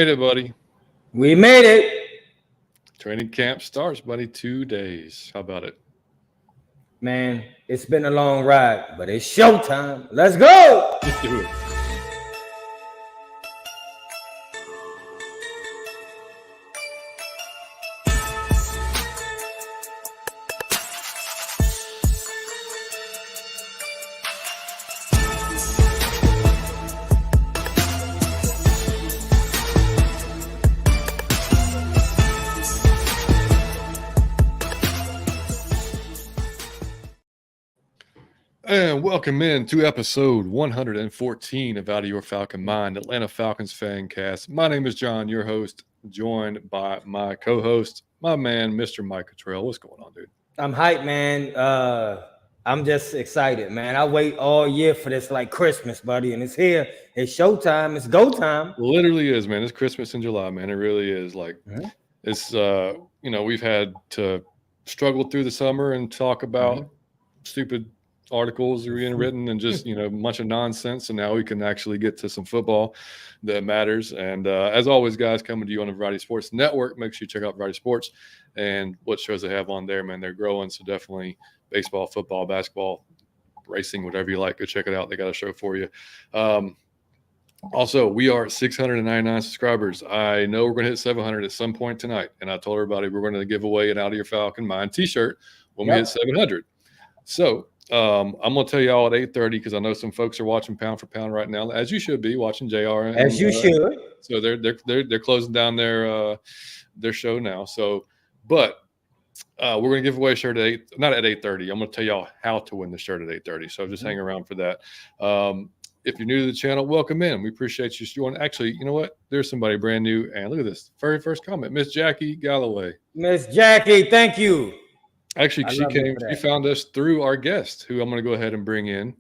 made it, buddy. We made it. Training camp starts, buddy. 2 days. How about it? Man, it's been a long ride, but it's showtime. Let's go. Let's do it. And welcome in to episode 114 of Out of Your Falcon Mind, Atlanta Falcons fan cast. My name is John, your host, joined by my co-host, my man, Mr. Mike Cottrell. What's going on, dude? I'm hyped, man. I'm just excited, man. I wait all year for this like Christmas, buddy, and it's here. It's showtime. It's go time. Literally is, man. It's Christmas in July, man. It really is. Like, it's, we've had to struggle through the summer and talk about stupid articles are being written and just a bunch of nonsense, and now we can actually get to some football that matters. And as always, guys, coming to you on the Variety Sports Network. Make sure you check out Variety Sports and what shows they have on there, man. They're growing, so definitely baseball, football, basketball, racing, whatever you like, go check it out. They got a show for you. Also, we are 699 subscribers. I know we're going to hit 700 at some point tonight, and I told everybody we're going to give away an Out of Your Falcon Mind t-shirt when we hit 700. So I'm going to tell you all at 8:30 because I know some folks are watching Pound for Pound right now, as you should be watching JR. As you should. So they're closing down their show now. So, but we're going to give away a shirt at not at 8:30. I'm going to tell y'all how to win the shirt at 8:30. So just hang around for that. If you're new to the channel, welcome in. We appreciate you joining. Actually, you know what? There's somebody brand new, and look at this very first comment, Miss Jackie Galloway. Miss Jackie, thank you. Actually, she found us through our guest, who I'm going to go ahead and bring in,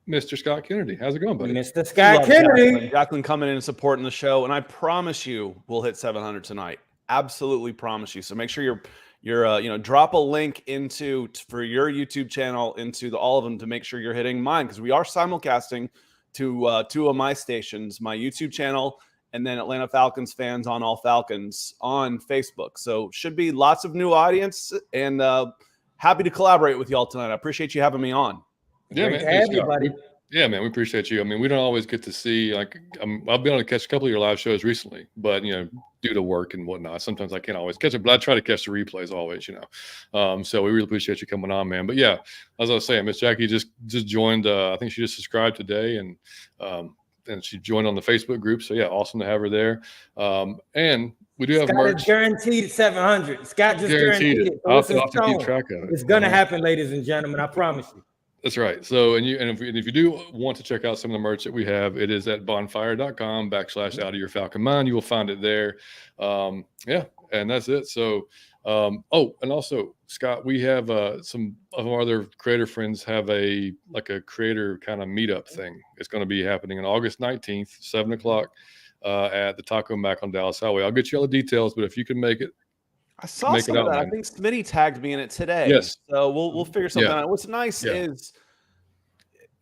Mr. Scott Kennedy. How's it going, buddy? Mr. Scott Kennedy. Jacqueline coming in and supporting the show, and I promise you we'll hit 700 tonight. Absolutely promise you. So make sure you're drop a link for your YouTube channel into all of them to make sure you're hitting mine, because we are simulcasting to two of my stations, my YouTube channel, and then Atlanta Falcons fans on All Falcons on Facebook. So should be lots of new audience, and happy to collaborate with y'all tonight. I appreciate you having me on. Yeah, man. Everybody. Yeah, man, we appreciate you. I mean, we don't always get to see, like, I've been able to catch a couple of your live shows recently, but, due to work and whatnot, sometimes I can't always catch it, but I try to catch the replays always, So we really appreciate you coming on, man. But yeah, as I was saying, Miss Jackie just joined, I think she just subscribed today, and she joined on the Facebook group. So yeah, awesome to have her there. And we do have merch. Guaranteed 700. Scott just guaranteed it. I'll have to keep track of it. It's going to happen, ladies and gentlemen. I promise you. That's right. So, if you do want to check out some of the merch that we have, it is at bonfire.com/Out of Your Falcon Mind. You will find it there. And that's it. So, and also, Scott, we have some of our other creator friends have a creator kind of meetup thing. It's going to be happening on August 19th, 7:00 at the Taco Mac on Dallas Highway. I'll get you all the details, but if you can make it. I saw some of that. I think Smitty tagged me in it today. Yes. So we'll figure something out. What's nice is,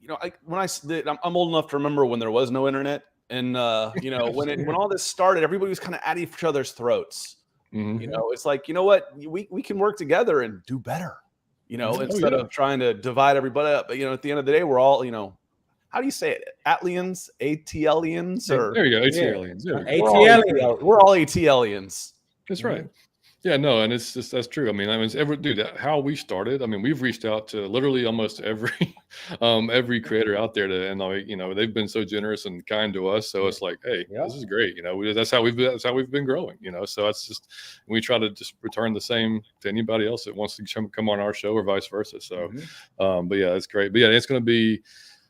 I'm old enough to remember when there was no internet, and when all this started, everybody was kind of at each other's throats. Mm-hmm. It's like, what, we can work together and do better. Instead of trying to divide everybody up. But at the end of the day, we're all how do you say it? Atlians, ATLians, or there you go, ATLians. Yeah. ATLians. We're all ATLians. That's right. Yeah, no, and it's just that's true. I mean, how we started. I mean, we've reached out to literally almost every creator out there and they've been so generous and kind to us. So it's like, hey, this is great. That's how we've been growing. So it's just we try to just return the same to anybody else that wants to come on our show or vice versa. So, but yeah, it's great. But yeah, it's going to be.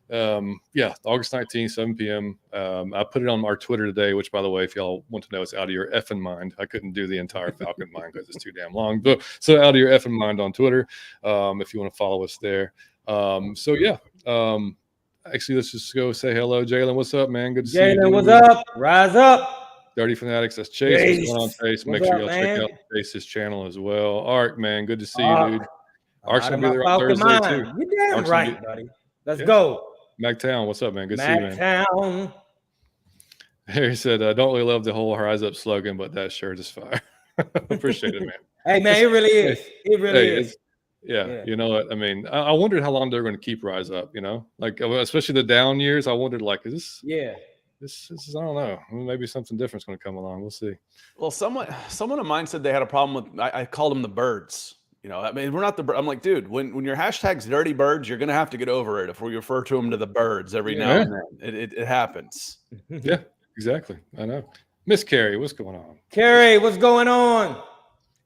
August 19th, 7 p.m. I put it on our Twitter today, which, by the way, if y'all want to know, it's Out of Your effing mind. I couldn't do the entire Falcon mind because it's too damn long. But so Out of Your effing mind on Twitter, if you want to follow us there. Actually, let's just go say hello. Jalen, what's up, man? Good to see you. Jalen, what's up? Rise up. Dirty Fanatics, that's Chase. What's going on, Chase? Make sure y'all check out Chase's channel as well. Ark, man, good to see you, dude. Ark's going to be there on Thursday, too. You're damn right, buddy. Let's go. MacTown, what's up, man? Good to see you, man. MacTown. Harry said, "I don't really love the whole Rise Up slogan, but that shirt is fire." Appreciate it, man. Hey, man, it really is. It really Hey, is. yeah, you know what I mean. I wondered how long they're going to keep Rise Up. You know, like especially the down years. I wondered, like, is this? Yeah. This is I don't know. Maybe something different's going to come along. We'll see. Well, someone of mine said they had a problem with. I called them the birds. You know, I mean, we're not the. I'm like, dude, when your hashtag's dirty birds, you're gonna have to get over it if we refer to them to the birds every now and then. It happens. Yeah, exactly. I know. Miss Carrie, what's going on? Carrie, what's going on?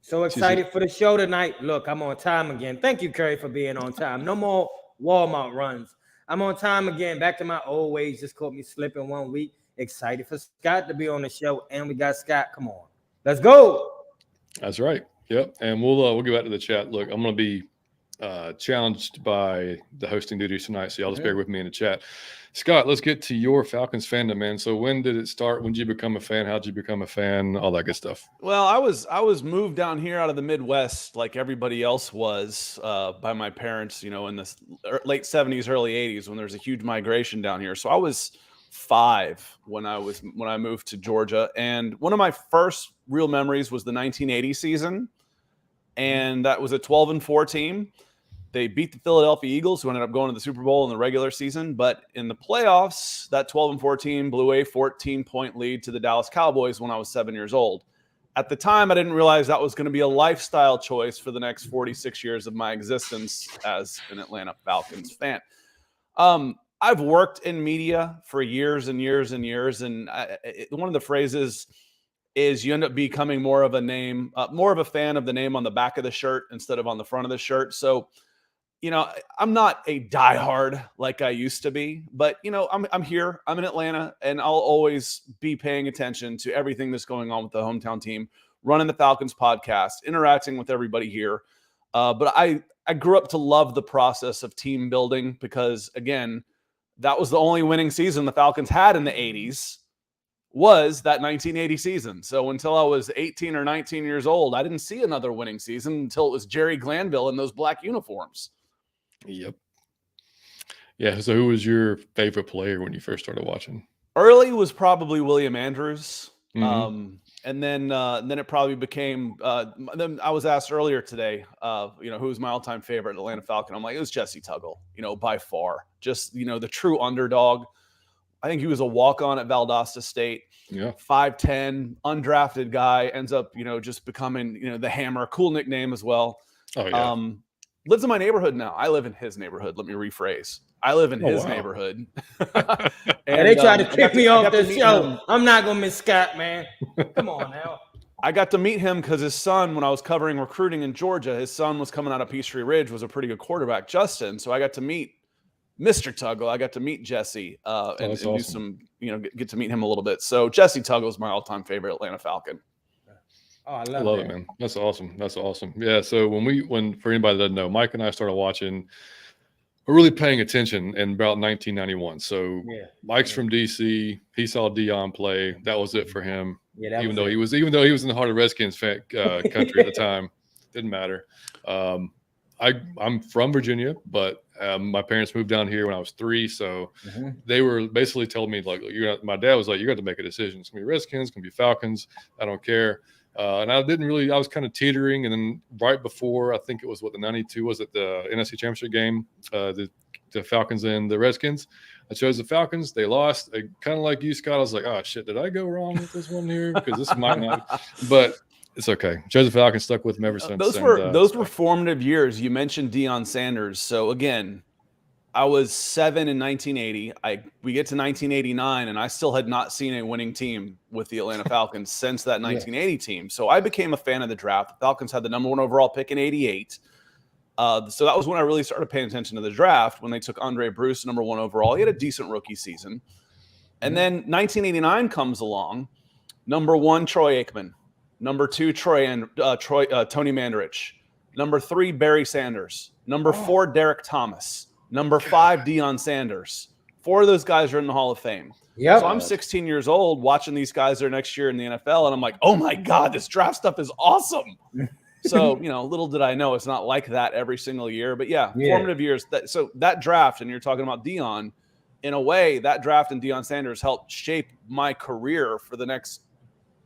So excited for the show tonight. Look, I'm on time again. Thank you, Carrie, for being on time. No more Walmart runs. I'm on time again. Back to my old ways. Just caught me slipping 1 week. Excited for Scott to be on the show, and we got Scott. Come on, let's go. That's right. Yep. And we'll get back to the chat. Look, I'm going to be challenged by the hosting duties tonight, so y'all just bear with me in the chat. Scott, let's get to your Falcons fandom, man. So when did it start? When did you become a fan? How'd you become a fan? All that good stuff. Well, I was moved down here out of the Midwest like everybody else was by my parents, you know, in the late 70s, early 80s when there was a huge migration down here. So I was 5 when I moved to Georgia, and one of my first real memories was the 1980 season, and that was a 12-4 team. They beat the Philadelphia Eagles, who ended up going to the Super Bowl in the regular season. But in the playoffs, that 12-4 team blew a 14-point lead to the Dallas Cowboys when I was 7 years old. At the time, I didn't realize that was going to be a lifestyle choice for the next 46 years of my existence as an Atlanta Falcons fan. I've worked in media for years and years and years. And one of the phrases is you end up becoming more of a fan of the name on the back of the shirt instead of on the front of the shirt. So, you know, I'm not a diehard like I used to be, but, you know, I'm here, I'm in Atlanta, and I'll always be paying attention to everything that's going on with the hometown team, running the Falcons podcast, interacting with everybody here. But I grew up to love the process of team building because, again, that was the only winning season the Falcons had in the 80s was that 1980 season. So until I was 18 or 19 years old, I didn't see another winning season until it was Jerry Glanville in those black uniforms. Yep. Yeah. So who was your favorite player when you first started watching? Early was probably William Andrews. Mm-hmm. And then it probably became, then I was asked earlier today, you know, who's my all-time favorite Atlanta Falcon? I'm like, it was Jesse Tuggle, you know, by far. Just, you know, the true underdog. I think he was a walk-on at Valdosta State. Yeah. 5'10", undrafted guy, ends up, you know, just becoming, you know, the Hammer. Cool nickname as well. Oh, yeah. Lives in my neighborhood now. I live in his neighborhood. Let me rephrase. I live in his neighborhood. And they try to kick me off this show. I'm not going to miss Scott, man. Come on now. I got to meet him because his son, when I was covering recruiting in Georgia, his son was coming out of Peachtree Ridge, was a pretty good quarterback, Justin. So I got to meet Mr. Tuggle. I got to meet Jesse and awesome. Do some, you know, get to meet him a little bit. So Jesse Tuggle is my all-time favorite Atlanta Falcon. Oh, I love it, man. That's awesome. That's awesome. Yeah. So when for anybody that doesn't know, Mike and I started watching, we're really paying attention in about 1991. So Mike's from DC. He saw Deion play. That was it for him. Yeah, even though he was in the heart of Redskins country at the time, didn't matter. I'm from Virginia, but my parents moved down here when I was 3. So they were basically telling me, like, my dad was like, you got to make a decision. It's going to be Redskins, it's going to be Falcons. I don't care. And I was kind of teetering. And then right before, I think it was the 92, was it the NFC Championship game, the Falcons and the Redskins. I chose the Falcons. They lost. Kind of like you, Scott. I was like, oh, shit, did I go wrong with this one here? Because this might not. But it's okay. Chose the Falcons, stuck with them ever since. Those were formative years. You mentioned Deion Sanders. So, again, I was 7 in 1980. We get to 1989, and I still had not seen a winning team with the Atlanta Falcons since that 1980 team. So I became a fan of the draft. The Falcons had the number 1 overall pick in 88. So that was when I really started paying attention to the draft, when they took Andre Bruce, number 1 overall. He had a decent rookie season. And then 1989 comes along. Number 1, Troy Aikman. Number 2, Tony Mandarich. Number 3, Barry Sanders. Number 4, Derek Thomas. Number 5, Deion Sanders. 4 of those guys are in the Hall of Fame. So I'm 16 years old watching these guys there next year in the NFL, and I'm like, oh my God, this draft stuff is awesome. So, you know, little did I know it's not like that every single year. But yeah. Formative years. That draft, and you're talking about Deion, in a way, that draft and Deion Sanders helped shape my career for the next,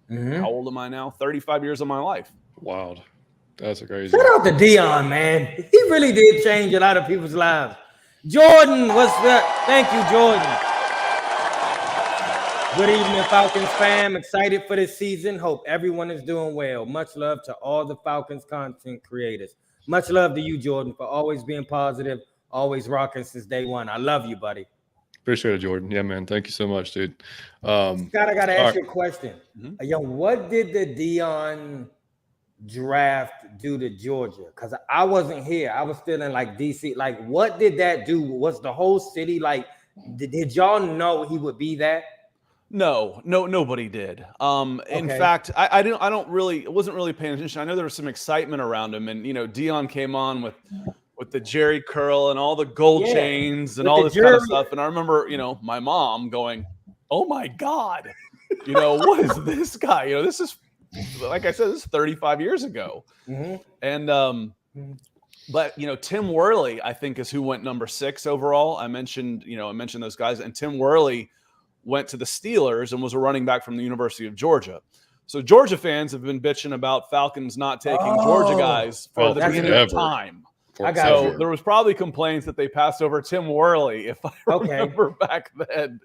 how old am I now? 35 years of my life. Wild. That's a crazy. Shout out to Deion, man. He really did change a lot of people's lives. Jordan, what's up? Thank you, Jordan. Good evening, Falcons fam. Excited for this season. Hope everyone is doing well. Much love to all the Falcons content creators. Much love to you, Jordan, for always being positive, always rocking since day one. I love you, buddy. Appreciate it, Jordan. Yeah, man. Thank you so much, dude. Scott, I got to ask you a question. Yo, what did the Deion draft do to Georgia? Because I wasn't here. I was still in like DC. Like, what did that do? Was the whole city like, did y'all know he would be that? No, nobody did. In fact, I wasn't really paying attention. I know there was some excitement around him, and Deion came on with the Jerry curl and all the gold chains and all this kind of stuff. And I remember, my mom going, "Oh my God, what is this guy? This is, like I said, this is 35 years ago." And but Tim Worley, I think, is who went number 6 overall. I mentioned those guys, and Tim Worley went to the Steelers and was a running back from the University of Georgia. So Georgia fans have been bitching about Falcons not taking Georgia guys for the beginning of time. So there was probably complaints that they passed over Tim Worley, if I remember back then.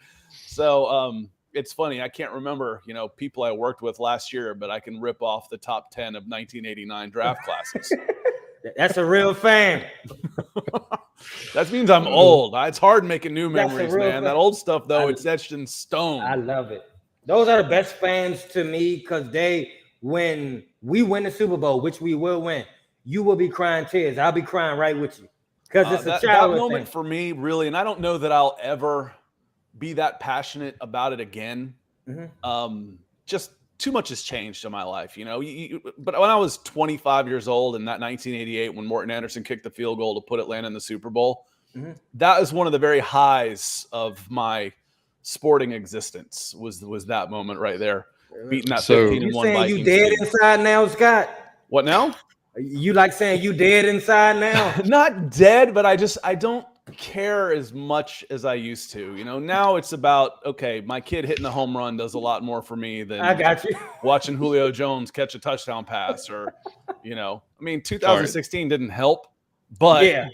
So it's funny. I can't remember, people I worked with last year, but I can rip off the top 10 of 1989 draft classes. That's a real fan. That means I'm old. It's hard making new memories, man. That old stuff, though, it's etched in stone. I love it. Those are the best fans to me because when we win the Super Bowl, which we will win, you will be crying tears. I'll be crying right with you because it's a childhood that moment thing. For me, really, and I don't know that I'll ever be that passionate about it again. Just too much has changed in my life, but when I was 25 years old in that 1988, when Morton Anderson kicked the field goal to put Atlanta in the Super Bowl, that was one of the very highs of my sporting existence was that moment right there, beating that 15-1 Vikings. You dead inside now, Scott? What now? You like saying you dead inside now? Not dead, but I don't care as much as I used to. Now it's about, okay, my kid hitting the home run does a lot more for me than I got you. Watching Julio Jones catch a touchdown pass or, 2016 didn't help, but yeah.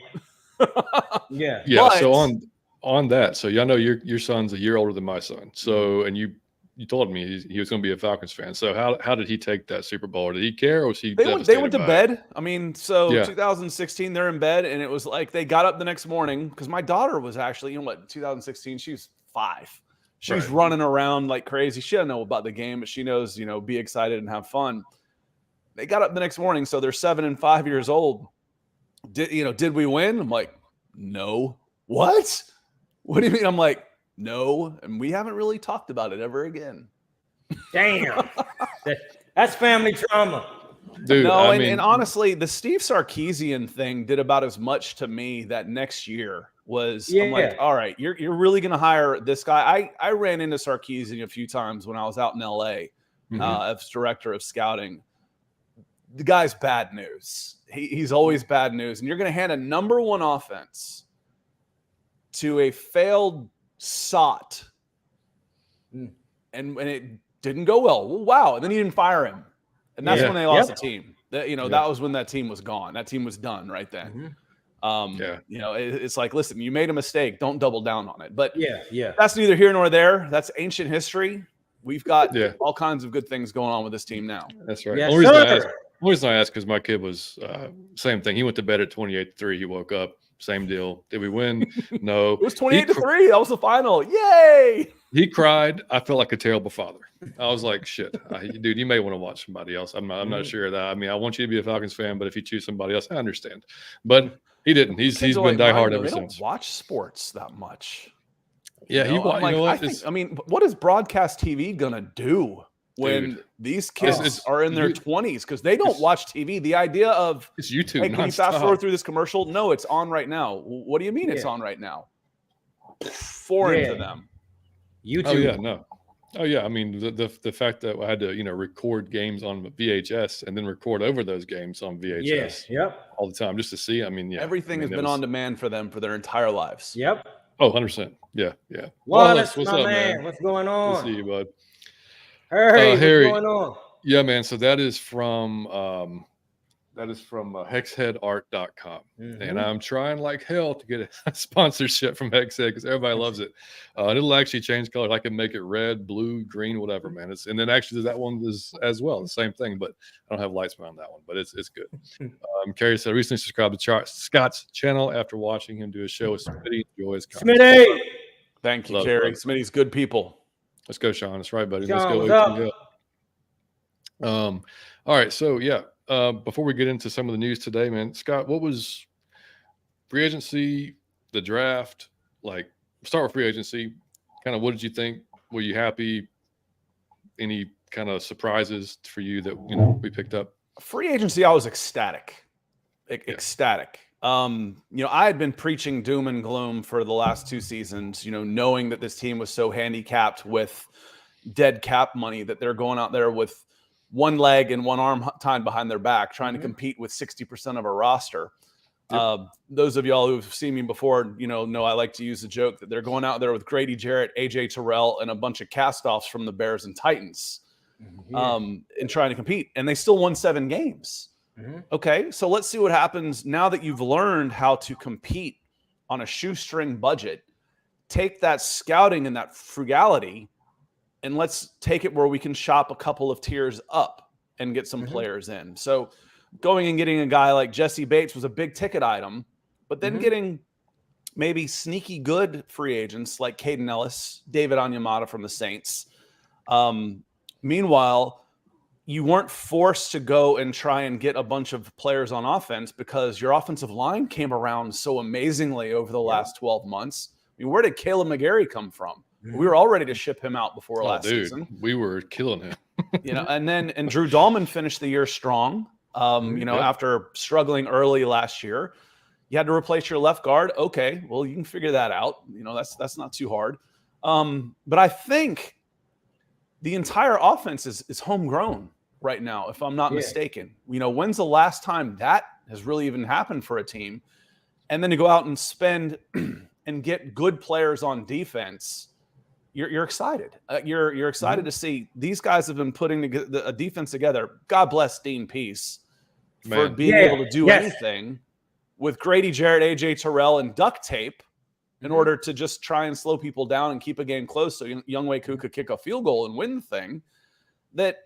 But, so on that, so y'all know your son's a year older than my son. So, and you told me he was going to be a Falcons fan. So how did he take that Super Bowl? Did he care, or was he? They went to bed. 2016, they're in bed, and it was like they got up the next morning because my daughter was actually, 2016, she was 5. She was running around like crazy. She doesn't know about the game, but she knows, be excited and have fun. They got up the next morning, so they're 7 and 5 years old. Did we win? I'm like, no. What? What do you mean? I'm like, no, and we haven't really talked about it ever again. Damn. That's family trauma. Dude, and honestly, the Steve Sarkisian thing did about as much to me that next year was, I'm like, all right, you're really going to hire this guy. I ran into Sarkisian a few times when I was out in LA as director of scouting. The guy's bad news. He's always bad news. And you're going to hand a number 1 offense to a failed sot, and it didn't go well. Wow. And then he didn't fire him. And that's when they lost the team. That was when that team was gone. That team was done right then. It's like, listen, you made a mistake. Don't double down on it. But that's neither here nor there. That's ancient history. We've got all kinds of good things going on with this team now. That's right. The reason I asked because my kid was same thing. He went to bed at 28-3. He woke up. Same deal. Did we win? No. It was 28-3. That was the final. Yay! He cried. I felt like a terrible father. I was like, shit, dude, you may want to watch somebody else. I'm not sure that. I mean, I want you to be a Falcons fan, but if you choose somebody else, I understand. But he didn't. He's been diehard ever since. Don't watch sports that much. Yeah, what is broadcast TV gonna do when these kids are in their 20s? Because they don't watch TV. The idea of it's YouTube. Hey, can you fast forward through this commercial? No, it's on right now. What do you mean it's on right now? Foreign to them. YouTube. Oh yeah. I mean, the fact that I had to record games on VHS and then record over those games on VHS. Yeah. Yep. All the time just to see. I mean, everything has been on demand for them for their entire lives. Yep. Oh, 100%. Yeah, yeah. Wallace, What's my up, man, man? what's going Good to see on? you, bud. Harry, what's Harry, going on? yeah, man. So that is from hexheadart.com. And I'm trying like hell to get a sponsorship from Hexhead because everybody loves it. And it'll actually change colors. I can make it red, blue, green, whatever, man. And then actually that one is as well, the same thing, but I don't have lights on that one, but it's good. Carrie said, I recently subscribed to Scott's channel after watching him do a show with Smitty. Enjoy his content. Smitty! Thank you, Love it, Carrie. love it. Smitty's good people. Let's go, Sean. That's right, buddy. Sean, Let's go. what's OTL. up? All right. So yeah, before we get into some of the news today, man, Scott, what was free agency, the draft? Like, start with free agency. Kind of, what did you think? Were you happy? Any kind of surprises for you that we picked up? Free agency, I was ecstatic. Ecstatic. I had been preaching doom and gloom for the last 2 seasons, knowing that this team was so handicapped with dead cap money that they're going out there with one leg and one arm tied behind their back, trying to compete with 60% of a roster. Yep. Those of y'all who've seen me before, know I like to use the joke that they're going out there with Grady Jarrett, AJ Terrell, and a bunch of cast-offs from the Bears and Titans and trying to compete. And they still won 7 games. Okay, so let's see what happens now that you've learned how to compete on a shoestring budget. Take that scouting and that frugality, and let's take it where we can shop a couple of tiers up and get some players in. So going and getting a guy like Jesse Bates was a big ticket item, but then getting maybe sneaky good free agents like Caden Ellis, David Onyemata from the Saints. Meanwhile, you weren't forced to go and try and get a bunch of players on offense because your offensive line came around so amazingly over the last 12 months. I mean, where did Caleb McGarry come from? We were all ready to ship him out before last season. We were killing him. And Drew Dahlman finished the year strong. After struggling early last year, you had to replace your left guard. Okay, well, you can figure that out. That's not too hard. But I think the entire offense is homegrown right now, if I'm not mistaken. When's the last time that has really even happened for a team? And then to go out and spend and get good players on defense, you're excited. You're excited to see these guys have been putting a defense together. God bless Dean Peace for being able to do anything with Grady Jarrett, AJ Terrell, and duct tape in order to just try and slow people down and keep a game close so Younghoe Koo could kick a field goal and win the thing. That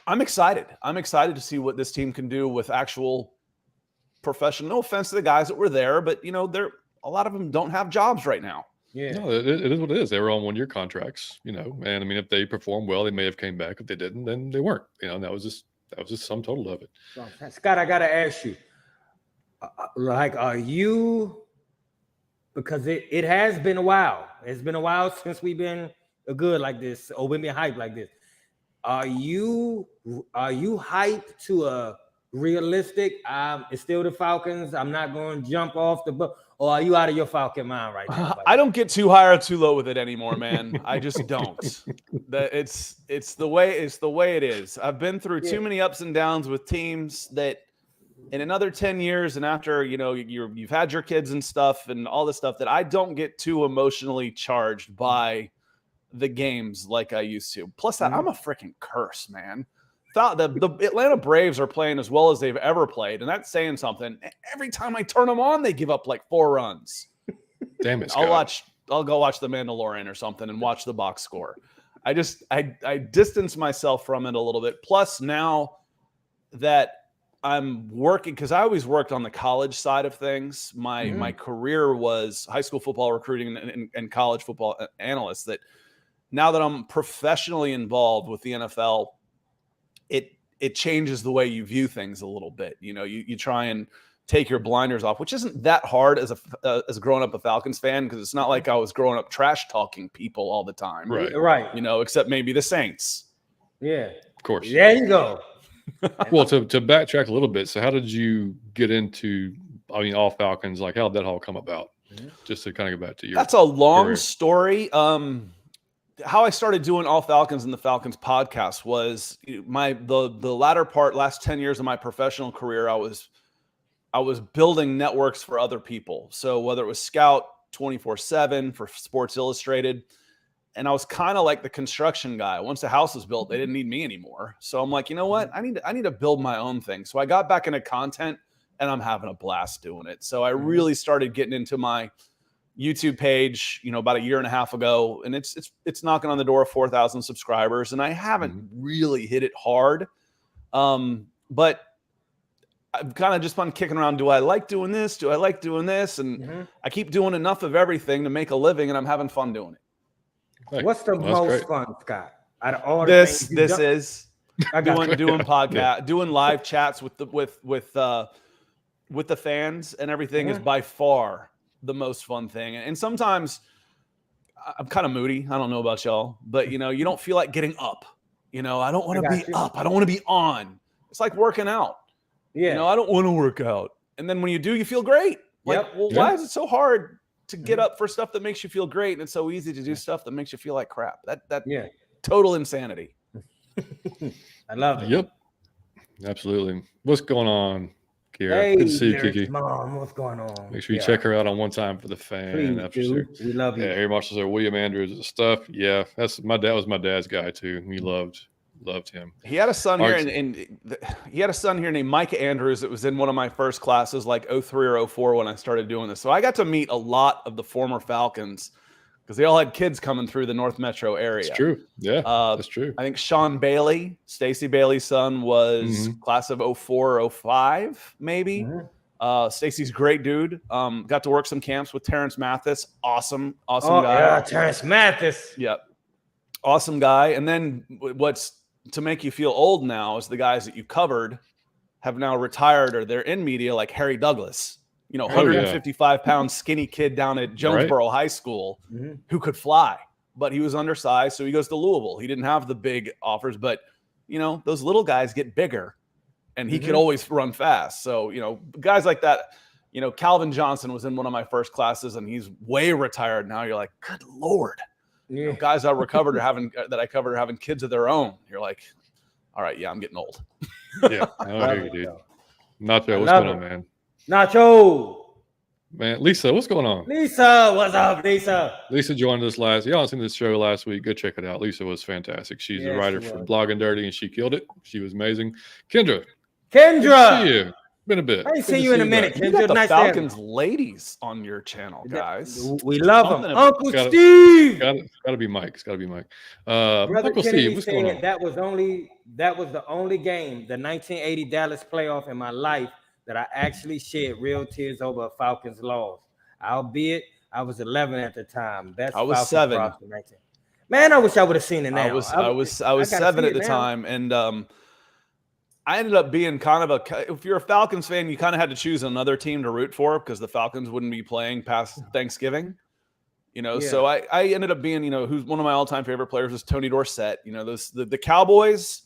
I'm excited. I'm excited to see what this team can do with actual professional. No offense to the guys that were there, but a lot of them don't have jobs right now. Yeah, no, it is what it is. They were on 1-year contracts, and I mean, if they performed well, they may have came back. If they didn't, then they weren't. And that was just sum total of it. Scott, I gotta ask you, are you? Because it has been a while. It's been a while since we've been good like this, or we've been hyped like this. Are you hyped to a realistic? It's still the Falcons. I'm not going to jump off the book. Or are you out of your Falcon mind right now? I don't get too high or too low with it anymore, man. I just don't. It's the way it is. I've been through too many ups and downs with teams that in another 10 years and after, you've had your kids and stuff and all this stuff, that I don't get too emotionally charged by the games like I used to. Plus that I'm a freaking curse, man. The Atlanta Braves are playing as well as they've ever played, and that's saying something. Every time I turn them on, they give up like 4 runs. Damn it, Scott. I'll go watch The Mandalorian or something and watch the box score. I distance myself from it a little bit. Plus now that I'm working, because I always worked on the college side of things. My career was high school football recruiting and college football analyst. That now that I'm professionally involved with the NFL, it changes the way you view things a little bit. You try and take your blinders off, which isn't that hard as growing up a Falcons fan, because it's not like I was growing up trash talking people all the time. Right. Except maybe the Saints. Yeah. Of course. There you go. Well, to backtrack a little bit, so how did you get into, all Falcons? Like, how did that all come about? Just to kind of go back to your. That's a long story. How I started doing All Falcons and the Falcons podcast was the latter part, last 10 years of my professional career, I was building networks for other people. So whether it was Scout, 24/7 for Sports Illustrated. And I was kind of like the construction guy. Once the house was built, they didn't need me anymore. So I'm like, you know what? I need to build my own thing. So I got back into content, and I'm having a blast doing it. So I really started getting into my YouTube page, about a year and a half ago, and it's knocking on the door of 4,000 subscribers, and I haven't really hit it hard. But I've kind of just been kicking around. Do I like doing this? Do I like doing this? And I keep doing enough of everything to make a living, and I'm having fun doing it. What's the most fun, Scott? Out of all this the things is doing podcast, doing live chats with the fans and everything is by far the most fun thing. And sometimes I'm kind of moody. I don't know about y'all, but you don't feel like getting up. I don't want to be up. I don't want to be on. It's like working out. Yeah. I don't want to work out. And then when you do, you feel great. Like, why is it so hard to get up for stuff that makes you feel great, and it's so easy to do stuff that makes you feel like crap? That total insanity. I love it. Yep, absolutely. What's going on, Kira? Hey, good to see you, Kiki. Mom, what's going on? Make sure you check her out on One Time for the Fan. Please, we love you. Yeah, Harry Marshall said William Andrews stuff. Yeah, that's my dad. Was my dad's guy too. He loved him. He had a son here, and he had a son here named Mike Andrews. That was in one of my first classes, like 03 or 04 when I started doing this. So I got to meet a lot of the former Falcons because they all had kids coming through the North Metro area. That's true. Yeah, that's true. I think Sean Bailey, Stacey Bailey's son, was class of 04 or 05, maybe. Stacey's great dude. Got to work some camps with Terrence Mathis. Awesome guy. Yeah, Terrence Mathis. Yep. Awesome guy. And then what's to make you feel old now is the guys that you covered have now retired or they're in media, like Harry Douglas, 155-pound skinny kid down at Jonesboro High School who could fly, but he was undersized. So he goes to Louisville. He didn't have the big offers, but those little guys get bigger and he could always run fast. So, guys like that, Calvin Johnson was in one of my first classes and he's way retired now. You're like, good Lord. Guys I covered are having kids of their own. You're like, all right, I'm getting old. Yeah, I hear you, dude. Nacho, what's going on, man? Nacho, man. Lisa, what's going on? Lisa, what's up, Lisa? Lisa joined us y'all seen this show last week. Go check it out. Lisa was fantastic. She's a writer for Blog and Dirty, and she killed it. She was amazing. Kendra, good to see you. Been a bit. I ain't seen you in a minute. You got the Falcons ladies on your channel, guys. We love them. Uncle Steve. Gotta be Mike. It's gotta be Mike. Brother Uncle Kennedy Steve, what's going on? that was the only game, the 1980 Dallas playoff in my life that I actually shed real tears over a Falcons loss. Albeit I was 11 at the time. I was 7. Man, I wish I would have seen it now. I was 7 at the time, and I ended up being kind of if you're a Falcons fan, you kind of had to choose another team to root for because the Falcons wouldn't be playing past Thanksgiving, So I ended up being, who's one of my all-time favorite players was Tony Dorsett. The Cowboys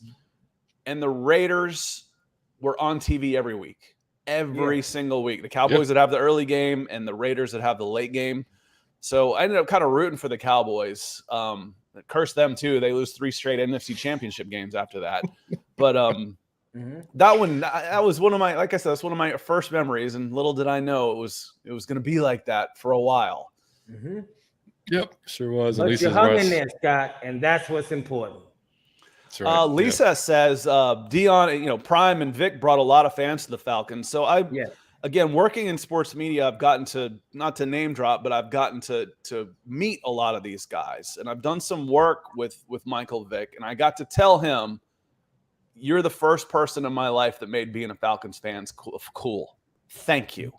and the Raiders were on TV every week, every single week. The Cowboys would have the early game and the Raiders would have the late game. So I ended up kind of rooting for the Cowboys. Curse them too. They lose 3 straight NFC championship games after that. But that was one of my, like I said, that's one of my first memories, and little did I know it was going to be like that for a while. Yep, sure was. But you hung in there, Scott, and that's what's important. That's right. Lisa says Dion, Prime and Vic brought a lot of fans to the Falcons. So again, working in sports media, I've gotten to, not to name drop, but I've gotten to meet a lot of these guys, and I've done some work with Michael Vick, and I got to tell him, you're the first person in my life that made being a Falcons fan cool. Thank you.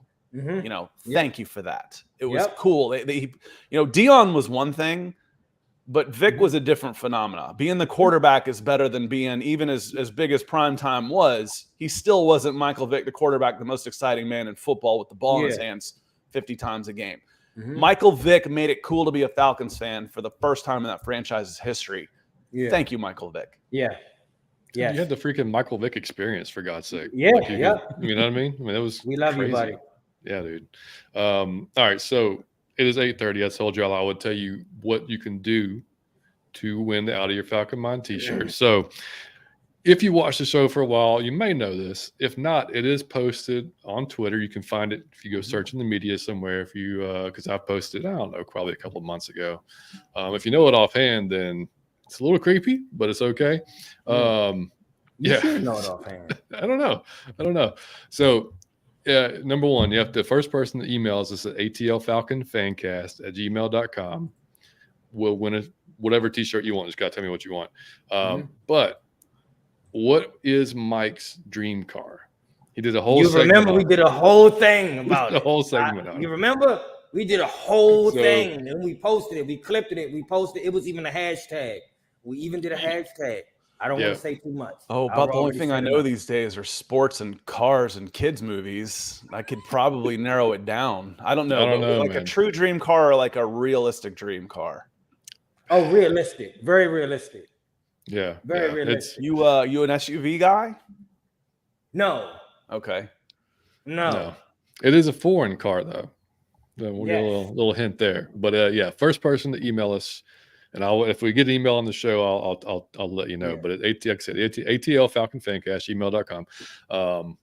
Thank you for that. It was cool. Dion was one thing, but Vic was a different phenomena. Being the quarterback is better than being, even as big as primetime was, he still wasn't Michael Vick, the quarterback, the most exciting man in football with the ball in his hands 50 times a game. Michael Vick made it cool to be a Falcons fan for the first time in that franchise's history. Thank you, Michael Vick. Yeah, you had the freaking Michael Vick experience, for God's sake. You know what I mean? That was we love crazy. You, buddy. Yeah, dude. All right, so it is 8:30. I told y'all I would tell you what you can do to win the Out of Your Falcon Mind t-shirt. So if you watch the show for a while, you may know this. If not, it is posted on Twitter. You can find it if you go search in the media somewhere. If you, because I posted, I don't know, probably a couple of months ago. If you know it offhand, then it's a little creepy, but it's okay. You Yeah, should know it offhand. I don't know. So, number one, you have the first person that emails us at atlfalconfancast@gmail.com will win whatever T-shirt you want. Just gotta tell me what you want. But what is Mike's dream car? He did a whole. You remember we did a whole thing about it. A whole segment. You remember we did a whole thing and we posted it. We clipped it. We posted. It was even a hashtag. We even did a hashtag. I don't want to say too much. Oh, about the only thing I know these days are sports and cars and kids movies. I could probably narrow it down. I don't know. Like man. A true dream car or like a realistic dream car? Oh, realistic. Very realistic. Yeah. Very realistic. You an SUV guy? No. Okay. No. It is a foreign car though. We'll get a little hint there. But yeah, first person to email us, and if we get an email on the show, I'll let you know. Yeah. But at atlfalconfancast@gmail.com. Go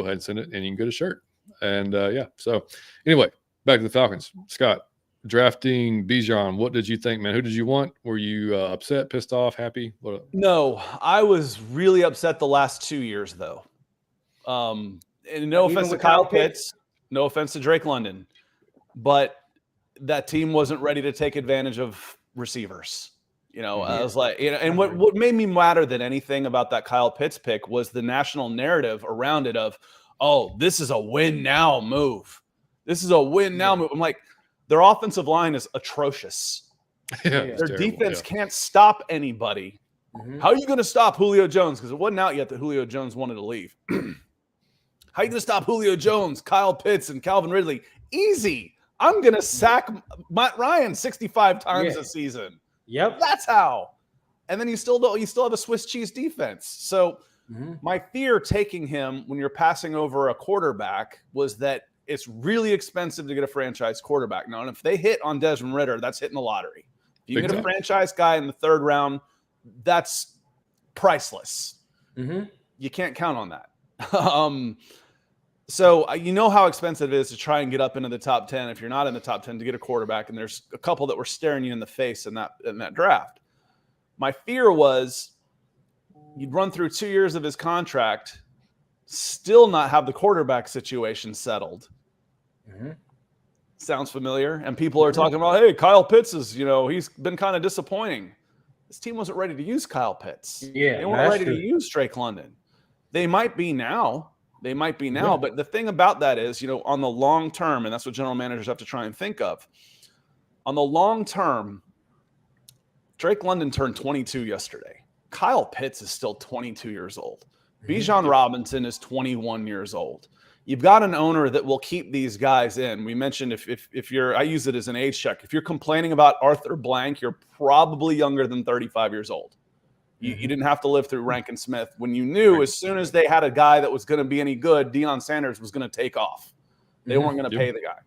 ahead and send it, and you can get a shirt. And yeah. So anyway, back to the Falcons. Scott, drafting Bijan, what did you think, man? Who did you want? Were you upset, pissed off, happy? No, I was really upset the last 2 years, though. And no offense to Kyle Pitts, no offense to Drake London, but that team wasn't ready to take advantage of receivers. I was like, and what made me madder than anything about that Kyle Pitts pick was the national narrative around it of, oh, this is a win now move. This is a win now move. I'm like, their offensive line is atrocious. Their defense can't stop anybody. How are you going to stop Julio Jones? Because it wasn't out yet that Julio Jones wanted to leave. How are you going to stop Julio Jones, Kyle Pitts, and Calvin Ridley? Easy. I'm going to sack Matt Ryan 65 times a season. Yep. That's how. And then you still have a Swiss cheese defense. So my fear taking him when you're passing over a quarterback was that it's really expensive to get a franchise quarterback. Now, and if they hit on Desmond Ridder, that's hitting the lottery. If you get a franchise guy in the third round, that's priceless. You can't count on that. So you know how expensive it is to try and get up into the top 10 if you're not in the top 10 to get a quarterback, and there's a couple that were staring you in the face in that draft. My fear was you'd run through 2 years of his contract, still not have the quarterback situation settled. Sounds familiar. And people are talking about, hey, Kyle Pitts is, he's been kind of disappointing. This team wasn't ready to use Kyle Pitts. They weren't ready to use Drake London. They might be now. But the thing about that is, on the long term, and that's what general managers have to try and think of. On the long term, Drake London turned 22 yesterday. Kyle Pitts is still 22 years old. Bijan Robinson is 21 years old. You've got an owner that will keep these guys in. We mentioned if you're, I use it as an age check. If you're complaining about Arthur Blank, you're probably younger than 35 years old. You didn't have to live through Rankin Smith when you knew as soon as they had a guy that was going to be any good, Deion Sanders was going to take off. They weren't going to pay the guy.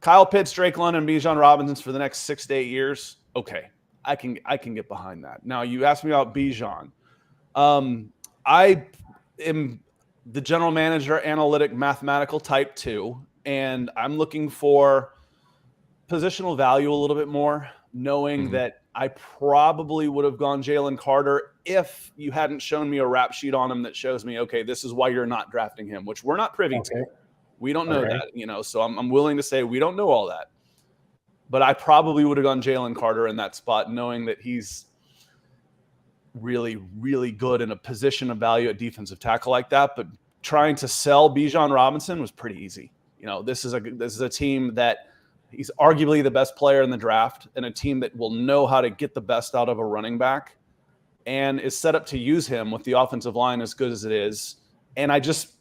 Kyle Pitts, Drake London, Bijan Robinson for the next 6 to 8 years. Okay, I can get behind that. Now you asked me about Bijan. I am the general manager, analytic, mathematical type 2, and I'm looking for positional value a little bit more, knowing that I probably would have gone Jalen Carter if you hadn't shown me a rap sheet on him that shows me, okay, this is why you're not drafting him, which we're not privy to. We don't know that, so I'm willing to say we don't know all that. But I probably would have gone Jalen Carter in that spot, knowing that he's really, really good in a position of value at defensive tackle like that. But trying to sell Bijan Robinson was pretty easy. This is a team that he's arguably the best player in the draft, and a team that will know how to get the best out of a running back and is set up to use him with the offensive line as good as it is. And I just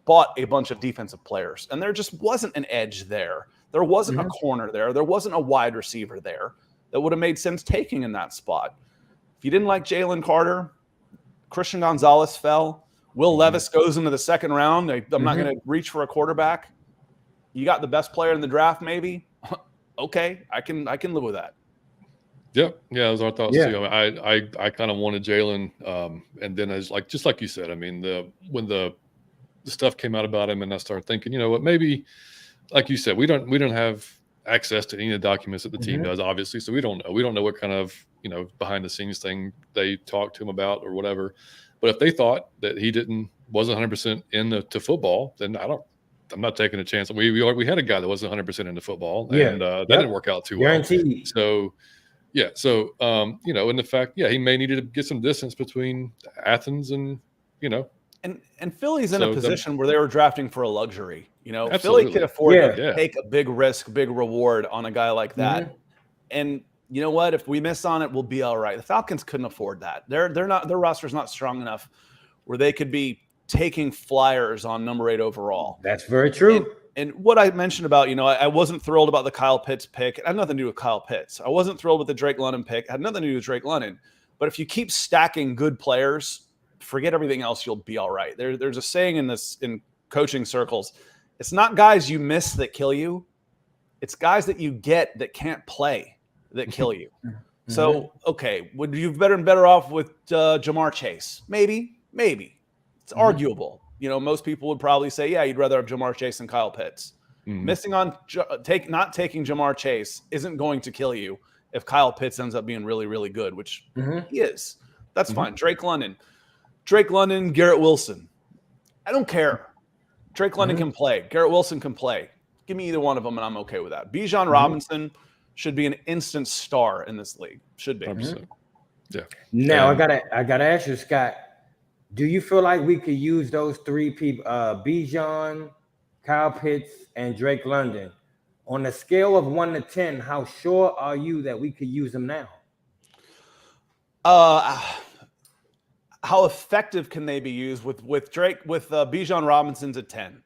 bought a bunch of defensive players, and there just wasn't an edge there. There wasn't a corner there. There wasn't a wide receiver there that would have made sense taking in that spot. If you didn't like Jalen Carter, Christian Gonzalez fell. Will Levis goes into the second round. I'm not going to reach for a quarterback. You got the best player in the draft, maybe. Okay, I can live with that. Yep. Yeah, those are our thoughts Yeah. too. I kind of wanted Jalen, and then as just like you said, I mean, when the stuff came out about him, and I started thinking, you know what, maybe, like you said, we don't have access to any of the documents that the team does, obviously, so we don't know what kind of behind the scenes thing they talked to him about or whatever. But if they thought that he wasn't 100% into football, then I'm not taking a chance. We had a guy that wasn't 100% into football, and that didn't work out too well. Guaranteed. So. Yeah, so and the fact, he may need to get some distance between Athens and And Philly's in a position where they were drafting for a luxury. Absolutely. Philly could afford to Yeah. take a big risk, big reward on a guy like that. And you know what? If we miss on it, we'll be all right. The Falcons couldn't afford that. Their roster's not strong enough where they could be taking flyers on number 8 overall. That's very true. And what I mentioned about, I wasn't thrilled about the Kyle Pitts pick. It had nothing to do with Kyle Pitts. I wasn't thrilled with the Drake London pick. It had nothing to do with Drake London. But if you keep stacking good players, forget everything else, you'll be all right. There's a saying in coaching circles. It's not guys you miss that kill you. It's guys that you get that can't play that kill you. So, okay, would you have been better off with Jamar Chase? Maybe. It's arguable. Most people would probably say, yeah, you'd rather have Jamar Chase than Kyle Pitts. Missing on not taking Jamar Chase isn't going to kill you if Kyle Pitts ends up being really, really good, which he is. That's fine. Drake London, Garrett Wilson. I don't care. Drake London can play. Garrett Wilson can play. Give me either one of them, and I'm okay with that. Bijan Robinson should be an instant star in this league. Should be. Yeah. Now I gotta ask you, Scott. Do you feel like we could use those 3 people, Bijan, Kyle Pitts, and Drake London, on a scale of 1 to 10? How sure are you that we could use them now? How effective can they be used with Drake? With Bijan Robinson's a 10.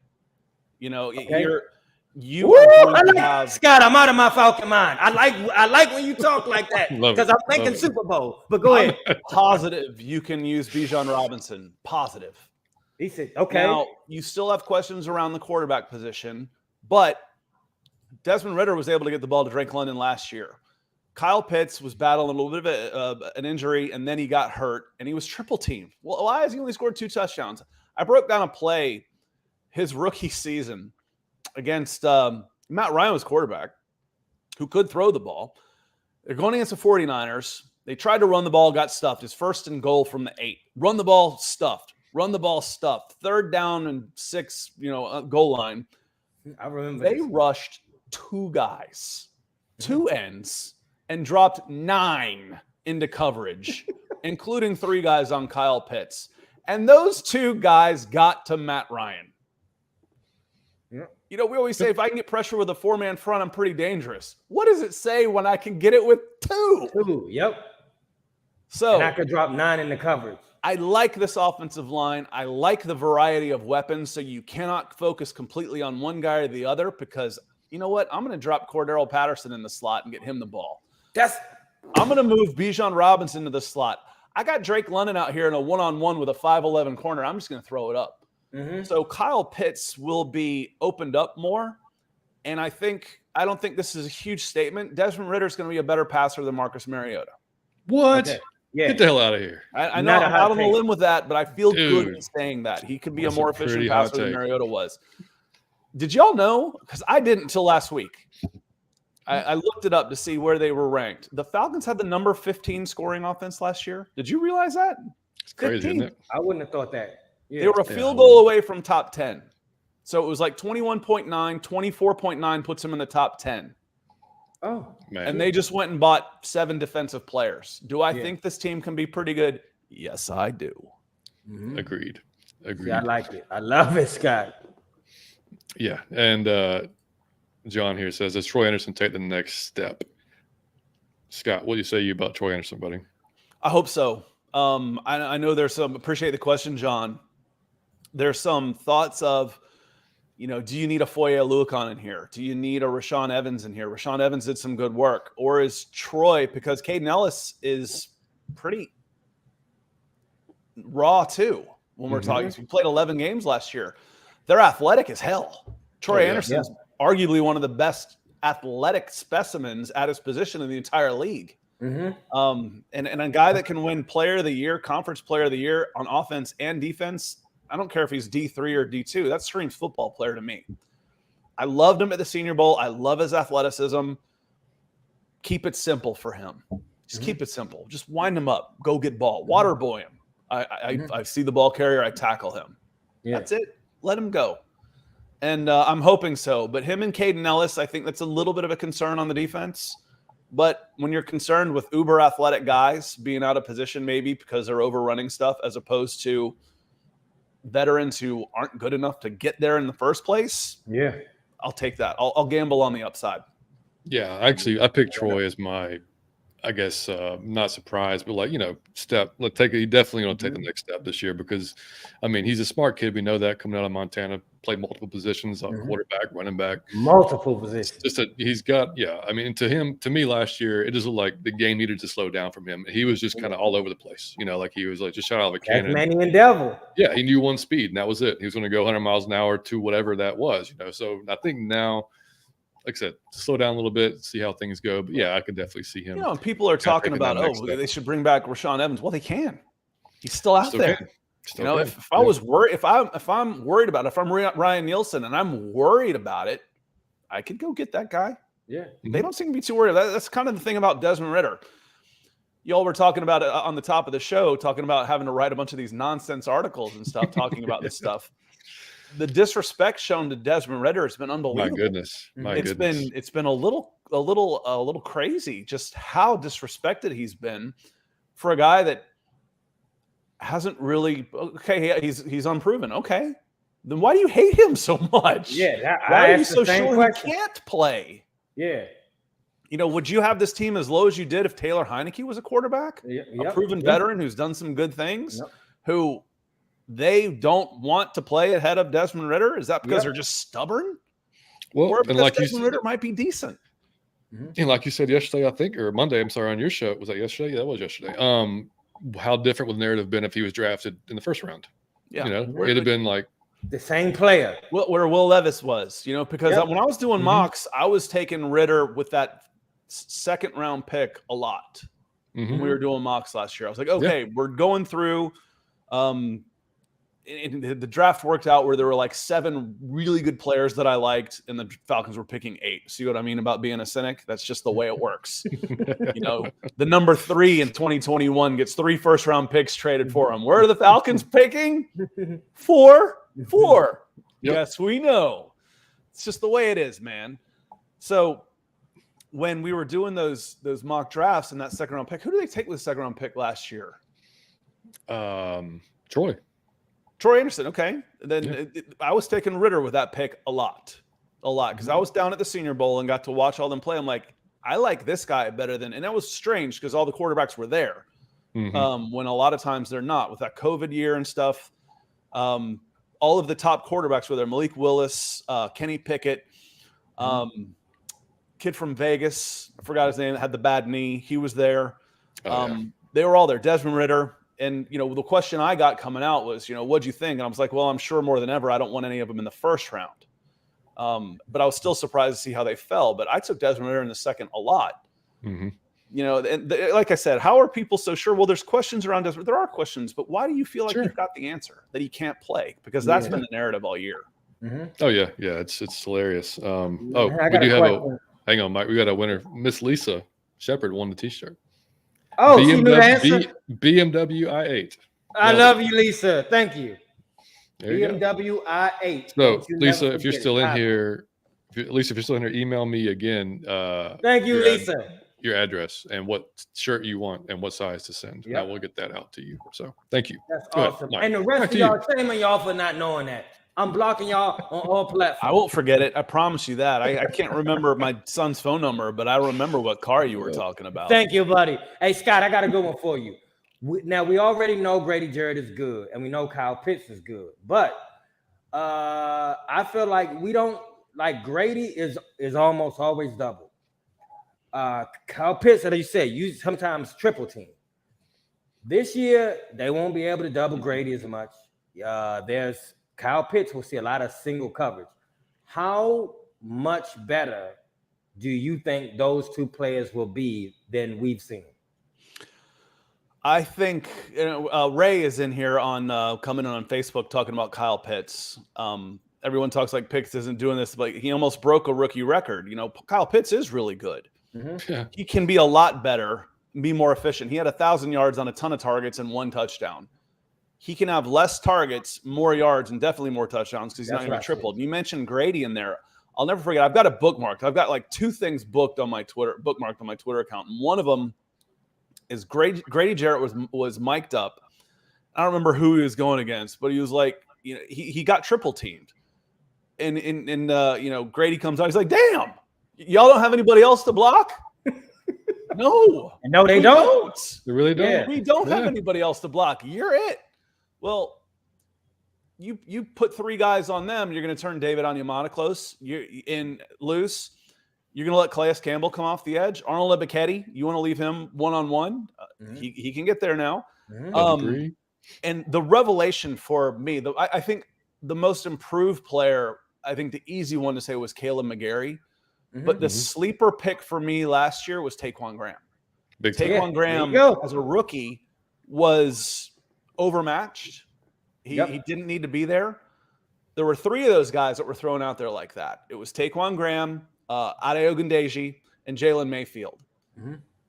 Scott, I'm out of my Falcon mind. I like when you talk like that because I'm thinking Super Bowl. But go ahead. Positive, you can use Bijan Robinson. Positive. He said, okay. Now, you still have questions around the quarterback position, but Desmond Ridder was able to get the ball to Drake London last year. Kyle Pitts was battling a little bit of an injury, and then he got hurt, and he was triple teamed. Well, why has he only scored 2 touchdowns? I broke down a play his rookie season against Matt Ryan was quarterback who could throw the ball. They're going against the 49ers. They tried to run the ball, got stuffed. His 1st and goal from the 8. Run the ball, stuffed. 3rd down and 6, goal line. I remember they rushed 2 guys, 2 ends, and dropped 9 into coverage, including 3 guys on Kyle Pitts. And those 2 guys got to Matt Ryan. We always say, if I can get pressure with a 4-man front, I'm pretty dangerous. What does it say when I can get it with 2? 2, yep. So and I could drop 9 in the coverage. I like this offensive line. I like the variety of weapons, so you cannot focus completely on one guy or the other because, you know what? I'm going to drop Cordero Patterson in the slot and get him the ball. I'm going to move Bijan Robinson to the slot. I got Drake London out here in a one-on-one with a 5'11 corner. I'm just going to throw it up. So Kyle Pitts will be opened up more. And I don't think this is a huge statement. Desmond Ridder is going to be a better passer than Marcus Mariota. What? Okay. Yeah. Get the hell out of here. I know I'm out on the limb with that, but I feel good in saying that. He could be a more efficient passer than Mariota was. Did y'all know? Because I didn't until last week. I looked it up to see where they were ranked. The Falcons had the number 15 scoring offense last year. Did you realize that? It's crazy, 15. Isn't it? I wouldn't have thought that. Yeah. They were a field goal away from top 10. So it was like 21.9, 24.9 puts them in the top 10. Oh, man. And they just went and bought 7 defensive players. Do I think this team can be pretty good? Yes, I do. Agreed. See, I like it. I love it, Scott. Yeah. And John here says, does Troy Anderson take the next step? Scott, what do you say about Troy Anderson, buddy? I hope so. I know there's some, appreciate the question, John. There's some thoughts of, do you need a Foye Oluokun in here? Do you need a Rashaan Evans in here? Rashaan Evans did some good work. Or is Troy, because Caden Ellis is pretty raw too when we're talking. He played 11 games last year. They're athletic as hell. Troy Anderson's arguably one of the best athletic specimens at his position in the entire league. And a guy that can win player of the year, conference player of the year on offense and defense. I don't care if he's D3 or D2. That screams football player to me. I loved him at the Senior Bowl. I love his athleticism. Keep it simple for him. Just keep it simple. Just wind him up. Go get ball. Water boy him. I see the ball carrier. I tackle him. That's it. Let him go. And I'm hoping so. But him and Caden Ellis, I think that's a little bit of a concern on the defense. But when you're concerned with uber athletic guys being out of position maybe because they're overrunning stuff as opposed to veterans who aren't good enough to get there in the first place, I'll take that. I'll gamble on the upside. Yeah, actually, I picked Troy as my, I guess, not surprised, but like, step. He definitely going to take the next step this year because, I mean, he's a smart kid. We know that coming out of Montana, played multiple positions, quarterback, running back, multiple positions. He's got, I mean, to me last year, it just looked like the game needed to slow down from him. He was just kind of all over the place, like he was like just shot out of a cannon. Tasmanian devil. Yeah, he knew one speed, and that was it. He was going to go 100 miles an hour to whatever that was, So I think now, like I said, slow down a little bit, see how things go. But yeah, I could definitely see him. People are talking about, they should bring back Rashaan Evans. Well, they can. He's still out there. If I was worried, if I'm worried about it, if I'm Ryan Nielsen and I'm worried about it, I could go get that guy. Yeah. They don't seem to be too worried. That's kind of the thing about Desmond Ridder. Y'all were talking about it on the top of the show, talking about having to write a bunch of these nonsense articles and stuff, talking about this stuff. The disrespect shown to Desmond Ridder has been unbelievable. My goodness. It's been a little crazy just how disrespected he's been for a guy that hasn't really he's unproven. Okay. Then why do you hate him so much? Yeah, why are you so sure he can't play? Yeah. Would you have this team as low as you did if Taylor Heineke was a quarterback? A proven veteran who's done some good things, who they don't want to play ahead of Desmond Ridder? Is that because they're just stubborn? Well, or because Desmond Ridder might be decent? And like you said yesterday, I think, or Monday, I'm sorry, on your show. Was that yesterday? Yeah, that was yesterday. How different would the narrative been if he was drafted in the first round? Yeah. It'd have been like the same player. Where Will Levis was, because when I was doing mocks, I was taking Ridder with that second round pick a lot. When we were doing mocks last year, I was like, okay, we're going through the draft worked out where there were like 7 really good players that I liked, and the Falcons were picking 8. See what I mean about being a cynic? That's just the way it works. The number 3 in 2021 gets 3 first-round picks traded for him. Where are the Falcons picking? 4. Yep. Yes, we know. It's just the way it is, man. So when we were doing those mock drafts and that second-round pick, who did they take with the second-round pick last year? Troy Anderson, okay. And then I was taking Ridder with that pick a lot, because I was down at the Senior Bowl and got to watch all them play. I'm like, I like this guy better than – and that was strange because all the quarterbacks were there when a lot of times they're not. With that COVID year and stuff, all of the top quarterbacks were there. Malik Willis, Kenny Pickett, kid from Vegas, I forgot his name, had the bad knee. He was there. They were all there. Desmond Ridder. And, the question I got coming out was, what'd you think? And I was like, well, I'm sure more than ever I don't want any of them in the first round. But I was still surprised to see how they fell. But I took Desmond Ridder in the second a lot. Like I said, how are people so sure? Well, there's questions around Desmond. There are questions, but why do you feel like you've got the answer, that he can't play? Because that's been the narrative all year. Oh, yeah. Yeah, it's hilarious. We do have hang on, Mike. We got a winner. Miss Lisa Shepard won the T-shirt. Oh, she knew the answer? BMW i8. I love you, Lisa. Thank you. BMW i8. So, Lisa, if you're still in here, email me again. Thank you, Lisa. Your address and what shirt you want and what size to send. I will get that out to you. So, thank you. That's awesome. And the rest of y'all, shame on y'all for not knowing that. I'm blocking y'all on all platforms. I won't forget it. I promise you that. I can't remember my son's phone number, but I remember what car you were talking about. Thank you, buddy. Hey, Scott, I got a good one for you. We already know Grady Jarrett is good, and we know Kyle Pitts is good. But I feel like we don't – like Grady is almost always double. Kyle Pitts, as you said, you sometimes triple team. This year, they won't be able to double Grady as much. There's – Kyle Pitts will see a lot of single coverage. How much better do you think those two players will be than we've seen? I think Ray is in here on coming in on Facebook talking about Kyle Pitts. Everyone talks like Pitts isn't doing this, but he almost broke a rookie record. Kyle Pitts is really good. Yeah. He can be a lot better, be more efficient. He had 1,000 yards on a ton of targets and 1 touchdown. He can have less targets, more yards, and definitely more touchdowns because he's not going to be tripled. You mentioned Grady in there. I'll never forget. I've got it bookmarked. I've got like 2 things bookmarked on my Twitter account. And one of them is Grady Jarrett was mic'd up. I don't remember who he was going against, but he was like, he got triple teamed. And Grady comes out. He's like, damn, y'all don't have anybody else to block? No, they don't. They really don't. Yeah. We don't have anybody else to block. You're it. Well, you put 3 guys on them. You're going to turn David Onyemata close. You're in loose. You're going to let Calais Campbell come off the edge. Arnold Ebiketie, you want to leave him one-on-one? He can get there now. And the revelation for me, I think the most improved player, I think the easy one to say was Caleb McGarry. But the sleeper pick for me last year was Taquan Graham. Taquan Graham, as a rookie, was overmatched. He didn't need to be there. There were 3 of those guys that were thrown out there like that. It was Taquan Graham, Ade Ogundeji, and Jalen Mayfield.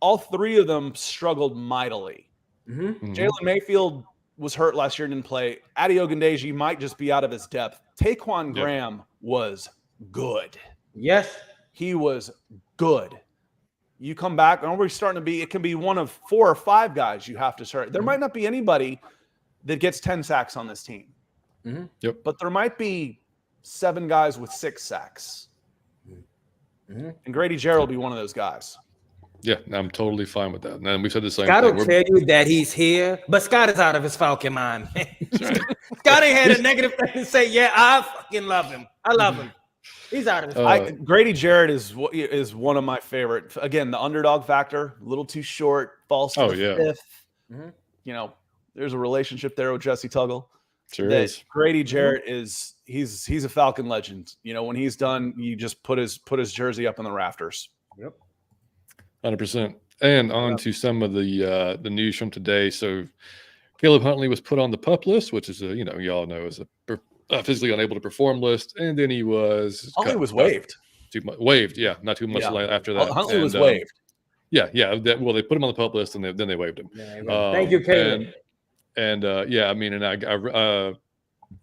All 3 of them struggled mightily. Jalen Mayfield was hurt last year and didn't play. Ade Ogundeji might just be out of his depth. Taquan Graham was good. Yes. He was good. You come back, and we're starting to be, it can be one of 4 or 5 guys you have to start. There might not be anybody that gets 10 sacks on this team. But there might be 7 guys with 6 sacks. And Grady Jarrett will be one of those guys. Yeah, I'm totally fine with that. And we said the same Scott thing. will tell you that he's here, but Scott is out of his Falcon mind. Scott ain't had a negative thing to say. Yeah, I fucking love him. I love him. He's out of his Grady Jarrett is one of my favorite. Again, the underdog factor, a little too short, falls to the 5th. There's a relationship there with Jesse Tuggle. Sure is. Grady Jarrett he's a Falcon legend. When he's done, you just put his jersey up in the rafters. 100%. And on to some of the news from today. So Caleb Huntley was put on the PUP list, which is y'all know is a physically unable to perform list, and then he was waived. Waived, not too much after that. Huntley was waived. They put him on the PUP list, and then they waived him. Thank you, Caleb. I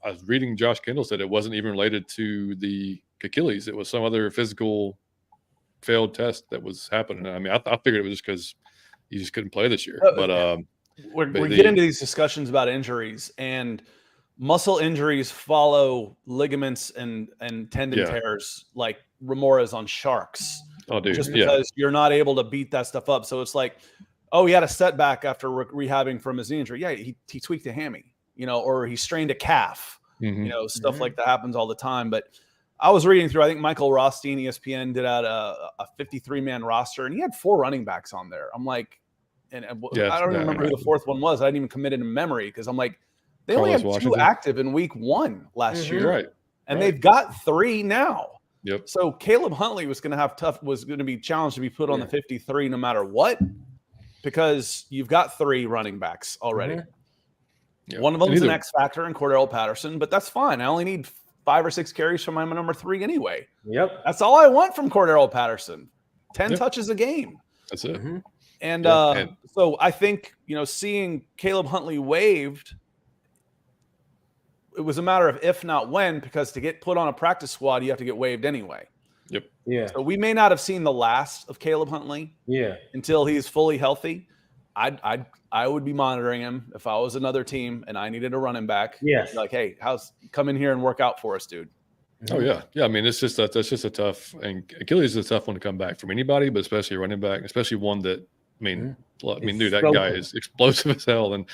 was reading Josh Kendall said it wasn't even related to the Achilles. It was some other physical failed test that was happening. I mean, I figured it was just because he just couldn't play this year. But we get into these discussions about injuries, and muscle injuries follow ligaments and tendon tears like remoras on sharks. Oh, dude. Just because you're not able to beat that stuff up. So it's like, he had a setback after rehabbing from his knee injury. Yeah, he tweaked a hammy, or he strained a calf. Stuff like that happens all the time. But I was reading through, I think Michael Rothstein, ESPN, did out a 53-man roster, and he had 4 running backs on there. I'm like, I don't remember who the 4th one was. I didn't even commit it in memory because I'm like, they only had 2 active in week 1 last year. Right. And they've got 3 now. Yep. So Caleb Huntley was going to be challenged to be put on the 53 no matter what, because you've got 3 running backs already. One of them is an X factor in Cordell Patterson, but that's fine. I only need 5 or 6 carries from my number 3 anyway. That's all I want from Cordell Patterson. 10 touches a game. That's it. And so I think, seeing Caleb Huntley waived, it was a matter of if not when, because to get put on a practice squad, you have to get waived anyway. So we may not have seen the last of Caleb Huntley until he's fully healthy. I would be monitoring him if I was another team and I needed a running back. Like, hey, come in here and work out for us, dude. Oh yeah. I mean, it's just that's just a tough, and Achilles is a tough one to come back from anybody, but especially a running back, especially one that, dude, that guy is explosive as hell. And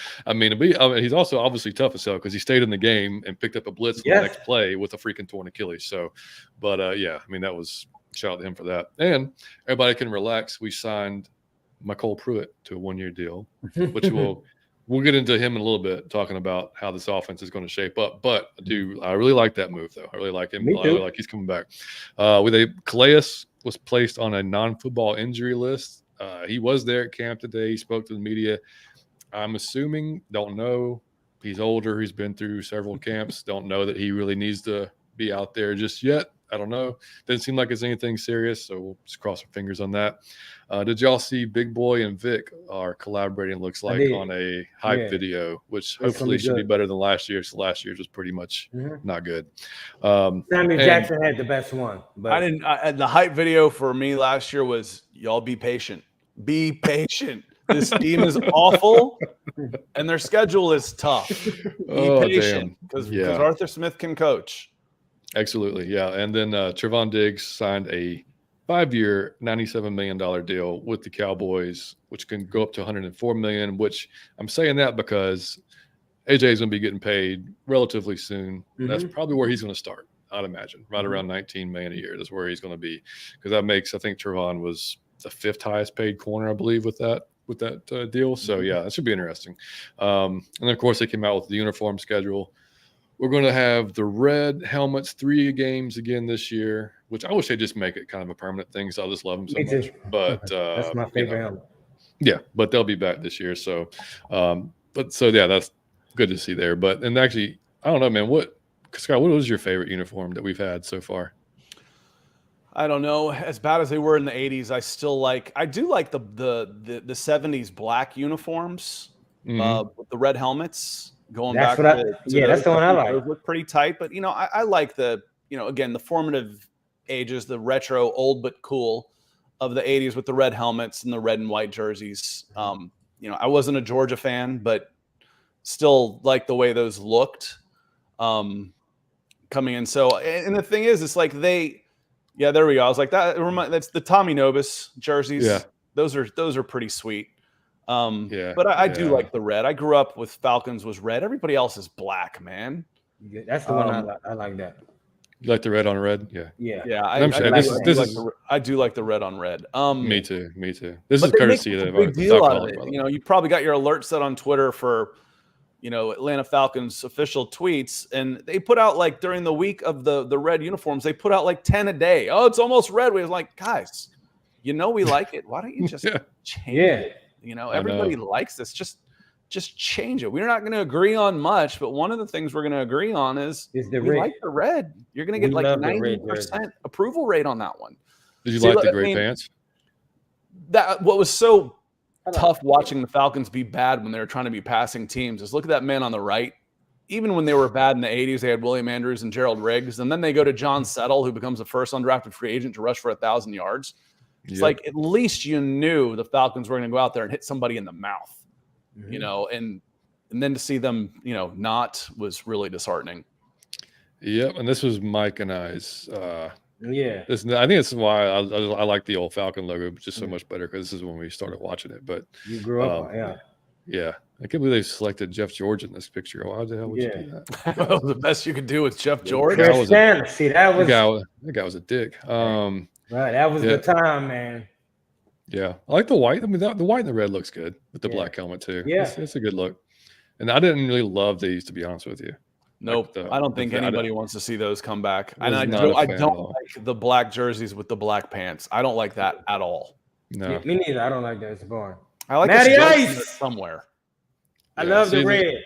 he's also obviously tough as hell because he stayed in the game and picked up a blitz on the next play with a freaking torn Achilles. So, but that was shout out to him for that. And everybody can relax. We signed Michael Pruitt to a 1-year deal, which we'll get into him in a little bit, talking about how this offense is going to shape up. But I really like that move, though. I really like him. I really like he's coming back. With Calais was placed on a non-football injury list. He was there at camp today. He spoke to the media. I'm assuming, don't know. He's older. He's been through several camps. Don't know that he really needs to be out there just yet. I don't know. Doesn't seem like it's anything serious, so we'll just cross our fingers on that. Did y'all see Big Boy and Vic are collaborating, looks like, on a hype video, which hopefully should be better than last year's. So last year's was pretty much not good. Samuel Jackson had the best one. But the hype video for me last year was, y'all be patient. Be patient. This team is awful, and their schedule is tough. Be patient, because Arthur Smith can coach. Absolutely, yeah. And then Trevon Diggs signed a 5-year, $97 million deal with the Cowboys, which can go up to $104 million. Which I'm saying that because AJ is going to be getting paid relatively soon. That's probably where he's going to start, I'd imagine, right around $19 million a year. That's where he's going to be, because that makes, I think Trevon was the 5th highest paid corner, I believe, with that deal. So yeah, that should be interesting. And then of course they came out with the uniform schedule. We're going to have the red helmets 3 games again this year, which I wish they'd just make it kind of a permanent thing, so I just love them so much. But that's my favorite helmet. Yeah, but they'll be back this year. So yeah, that's good to see there. But and actually, I don't know, man. Scott, what was your favorite uniform that we've had so far? I don't know. As bad as they were in the 80s, I do like the 70s black uniforms with the red helmets going back to that's the one I like. Those look pretty tight, but I like again, the formative ages, the retro old but cool of the 80s with the red helmets and the red and white jerseys. I wasn't a Georgia fan, but still like the way those looked coming in. So, and the thing is, it's like there we go. I was like, that's the Tommy Nobis jerseys. Yeah. Those are pretty sweet. But I do like the red. I grew up with Falcons was red. Everybody else is black, man. Yeah, that's the one I like that. You like the red on red? Yeah. I do like the red on red. Me too. This is courtesy of big deal out of it. You probably got your alert set on Twitter for Atlanta Falcons official tweets, and they put out, like, during the week of the red uniforms, they put out like 10 a day. Oh, it's almost red. We was like, guys, we like it. Why don't you just change it? Everybody likes this. Just change it. We're not going to agree on much, but one of the things we're going to agree on is we like the red. You're going to get like 90% approval rate on that one. Did you like the gray pants? What was so tough watching the Falcons be bad when they were trying to be passing teams is look at that man on the right. Even when they were bad in the 80s, they had William Andrews and Gerald Riggs, and then they go to John Settle, who becomes the first undrafted free agent to rush for 1,000 yards. It's like, at least you knew the Falcons were going to go out there and hit somebody in the mouth, and then to see them, not, was really disheartening. Yep, and this was Mike and I's. I think this is why I like the old Falcon logo just so much better, because this is when we started watching it. But you grew up, yeah. I can't believe they selected Jeff George in this picture. Why the hell would you do that? That was the best you could do with Jeff George. That was a dick. Right, that was the time, man. Yeah, I like the white. I mean, the white and the red looks good with the black helmet too. Yeah, it's a good look. And I didn't really love these, to be honest with you. Nope, I don't think anybody wants to see those come back. And I don't like the black jerseys with the black pants. I don't like that at all. No, me neither. I don't like that. It's boring. I like Matty Ice somewhere. I love the red.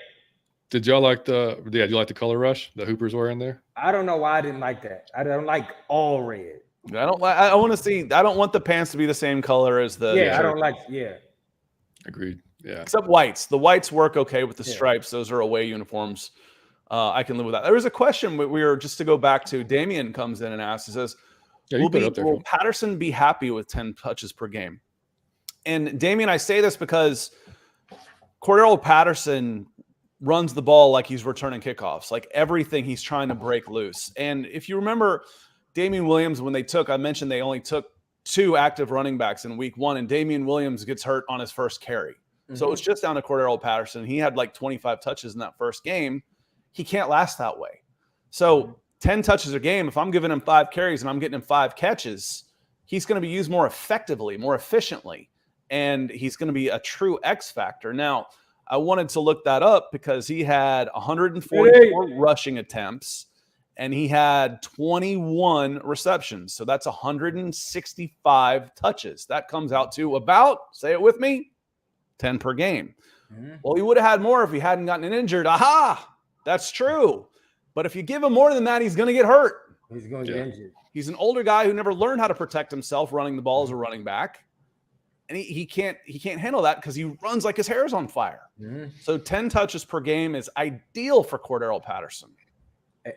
Did y'all like the? Yeah, did you like the color rush the Hoopers were in there? I don't know why I didn't like that. I don't like all red. I want to see. I don't want the pants to be the same color as the. Yeah, I don't like. Yeah. Agreed. Yeah. Except whites. The whites work okay with the stripes. Those are away uniforms. I can live with that. There was a question we were just to go back to. Damien comes in and asks. He says, "Will Patterson be happy with 10 touches per game?" And Damien, I say this because Cordero Patterson runs the ball like he's returning kickoffs, like everything he's trying to break loose. And if you remember, Damian Williams, when I mentioned they only took 2 active running backs in week 1, and Damian Williams gets hurt on his first carry. So it was just down to Cordero Patterson. He had like 25 touches in that first game. He can't last that way. So 10 touches a game, if I'm giving him 5 carries and I'm getting him 5 catches, he's going to be used more effectively, more efficiently, and he's going to be a true X factor. Now, I wanted to look that up because he had 144 rushing attempts and he had 21 receptions. So that's 165 touches. That comes out to about, say it with me, 10 per game. Well, he would have had more if he hadn't gotten injured. Aha! That's true. But if you give him more than that, he's going to get hurt. He's going to get injured. He's an older guy who never learned how to protect himself running the ball as a running back. And he can't handle that because he runs like his hair is on fire. So 10 touches per game is ideal for Cordero Patterson.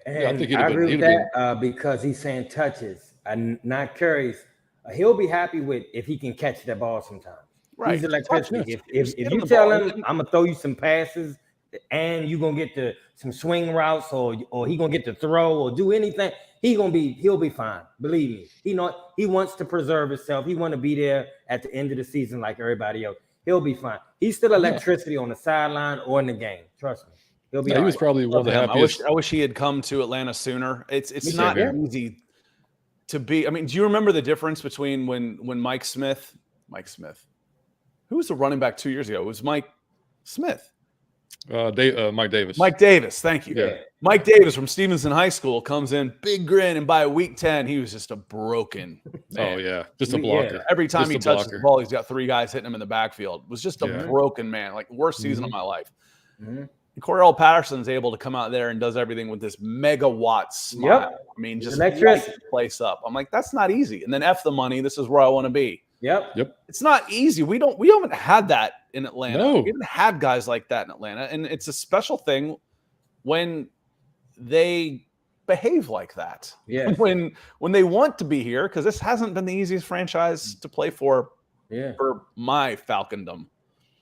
And I agree with that because he's saying touches and not carries. He'll be happy with if he can catch that ball sometimes. Right. He's electricity. If you tell him, I'm going to throw you some passes and you're going to get some swing routes or he going to get to throw or do anything, he'll be fine. Believe me. He wants to preserve himself. He want to be there at the end of the season like everybody else. He'll be fine. He's still electricity on the sideline or in the game. Trust me. He'll be he was probably one of the happiest. I wish he had come to Atlanta sooner. It's not easy to be. I mean, do you remember the difference between when Mike Smith, who was the running back 2 years ago? It was Mike Smith. Mike Davis. Mike Davis, thank you. Yeah. Mike Davis from Stevenson High School comes in, big grin, and by week 10, he was just a broken man. Oh, yeah. Just a blocker. Yeah. Every time he touches the ball, he's got 3 guys hitting him in the backfield. It was just a broken man, like worst season of my life. And Cordero Patterson's able to come out there and does everything with this megawatt smile. I mean, just lights the place up. I'm like, that's not easy. And then F the money. This is where I want to be. Yep. It's not easy. We haven't had that in Atlanta. No. We haven't had guys like that in Atlanta. And it's a special thing when they behave like that. Yeah. When they want to be here, because this hasn't been the easiest franchise to play for my Falcondom.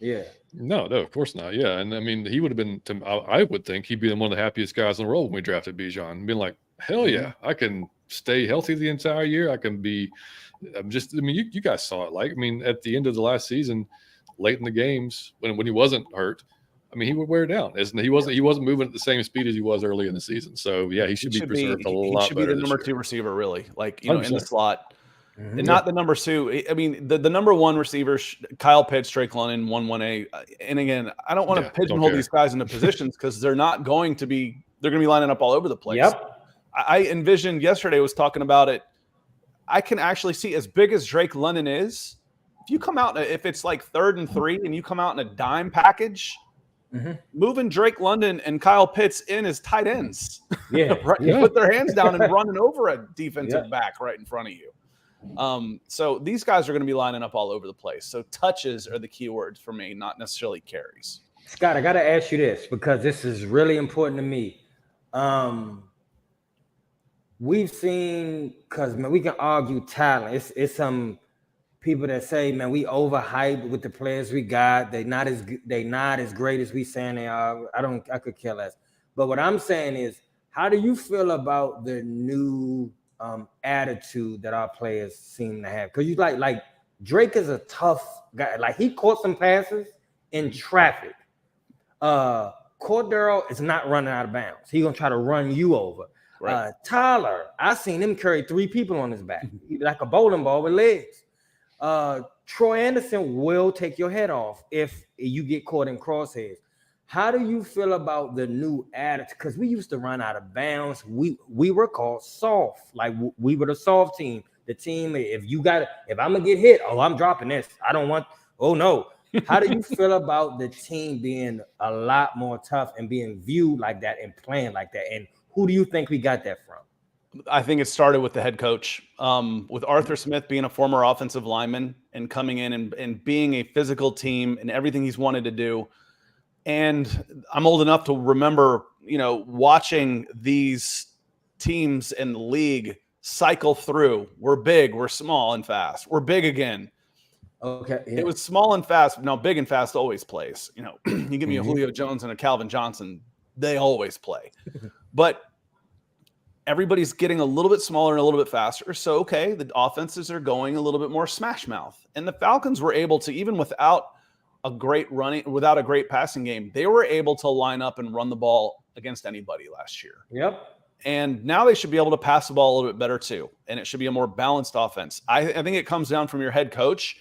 Yeah. No, of course not. Yeah. And I mean, he would have been, I would think he'd be one of the happiest guys in the world when we drafted Bijan. Being like, hell yeah, I can stay healthy the entire year. I can be you guys saw it. Like, I mean, at the end of the last season, late in the games, when he wasn't hurt, I mean, he would wear down. He wasn't moving at the same speed as he was early in the season. So yeah, he should be preserved a lot better. He should be the number 2 receiver, really, like in the slot. Mm-hmm. And not the number 2. I mean, the number 1 receiver, Kyle Pitts, Drake London, 1-1A. And again, I don't want to pigeonhole these guys into positions because they're going to be lining up all over the place. Yep. I envisioned yesterday was talking about it. I can actually see, as big as Drake London is, if you come out, if it's like 3rd and 3 and you come out in a dime package, moving Drake London and Kyle Pitts in as tight ends. Yeah. Put their hands down and running over a defensive back right in front of you. So these guys are going to be lining up all over the place. So touches are the key words for me, not necessarily carries. Scott, I got to ask you this because this is really important to me. We've seen, because we can argue talent. It's some people that say, man, we overhyped with the players we got. They not as great as we saying they are. I could care less. But what I'm saying is, how do you feel about the new attitude that our players seem to have? Because you like Drake is a tough guy. Like, he caught some passes in traffic. Cordero is not running out of bounds. He's gonna try to run you over. Right. Tyler, I seen him carry 3 people on his back, like a bowling ball with legs. Troy Anderson will take your head off if you get caught in crosshairs. How do you feel about the new attitude? Because we used to run out of bounds. We were called soft. Like, we were the soft team. The team, if I'm gonna get hit, I'm dropping this. I don't want. Oh no. How do you feel about the team being a lot more tough and being viewed like that and playing like that? And who do you think we got that from? I think it started with the head coach, with Arthur Smith being a former offensive lineman and coming in and being a physical team and everything he's wanted to do. And I'm old enough to remember, watching these teams in the league cycle through. We're big, we're small and fast. We're big again. Okay. Yeah. It was small and fast. No, big and fast always plays. You give me a Julio Jones and a Calvin Johnson, they always play. But everybody's getting a little bit smaller and a little bit faster. So, okay, the offenses are going a little bit more smash mouth. And the Falcons were able to, even without a great passing game, they were able to line up and run the ball against anybody last year. Yep. And now they should be able to pass the ball a little bit better too. And it should be a more balanced offense. I think it comes down from your head coach.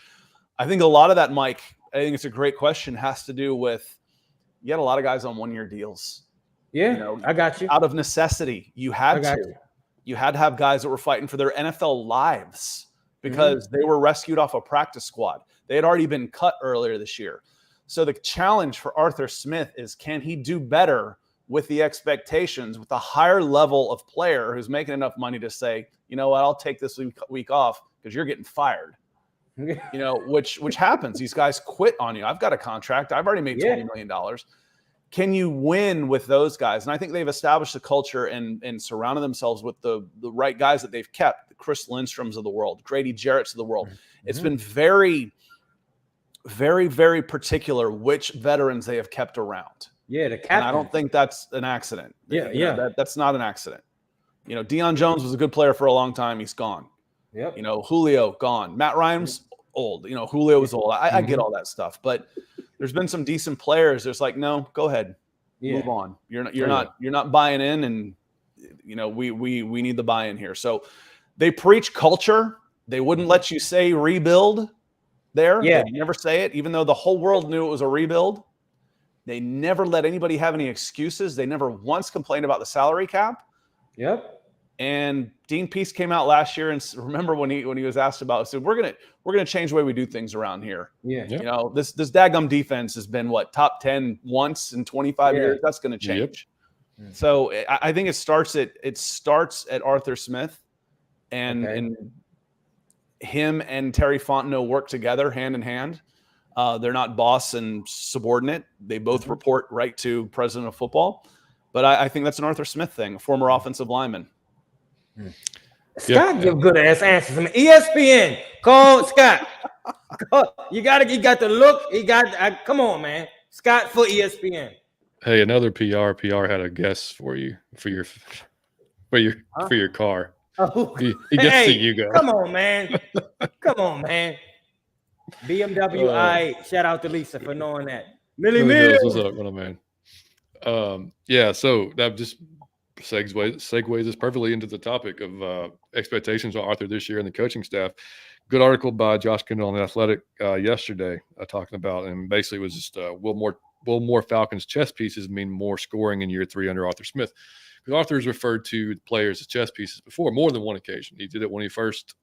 I think a lot of that, Mike, I think it's a great question, has to do with, you had a lot of guys on 1-year deals. Yeah, You know, I got you. out of necessity, you had to. You had to have guys that were fighting for their NFL lives because they were rescued off a practice squad. They had already been cut earlier this year. So the challenge for Arthur Smith is, can he do better with the expectations, with a higher level of player who's making enough money to say, you know what, I'll take this week off because you're getting fired. You know, which happens. These guys quit on you. I've got a contract. I've already made $20 million. Can you win with those guys? And I think they've established a culture and surrounded themselves with the right guys that they've kept, the Chris Lindstroms of the world, Grady Jarrett's of the world. It's been very, very, very particular which veterans they have kept around. Yeah, the captain. And I don't think that's an accident. Yeah, that's not an accident. You know, Deion Jones was a good player for a long time. He's gone. Yep. You know, Julio gone. Matt Ryan's old. You know, Julio was old. I get all that stuff, but there's been some decent players. There's like, no, go ahead, move on. You're not buying in, and you know, we need the buy-in here. So they preach culture. They wouldn't let you say rebuild there. Yeah, they'd never say it, even though the whole world knew it was a rebuild. They never let anybody have any excuses. They never once complained about the salary cap. Yep. And Dean Pease came out last year and remember when he was asked about it, said, we're gonna change the way we do things around here. Yeah. You know, this daggum defense has been what, top 10 once in 25 years. That's gonna change. Yep. So I think it starts at Arthur Smith and him and Terry Fontenot work together hand in hand. They're not boss and subordinate. They both report right to president of football. But I think that's an Arthur Smith thing, a former offensive lineman. Scott give good ass answers. I mean, ESPN, call Scott. You got the look. Come on, man. Scott for ESPN. Hey, another PR had a guess for you for your car. Oh, he gets to you guys. Come on, man. BMW. Shout out to Lisa for knowing that. Millie Mills. What's up, man? So that just segues us perfectly into the topic of expectations on Arthur this year and the coaching staff. Good article by Josh Kendall on The Athletic yesterday talking about, and basically it was just will more Falcons chess pieces mean more scoring in year 3 under Arthur Smith? Because Arthur's referred to players as chess pieces before, more than one occasion. He did it when he first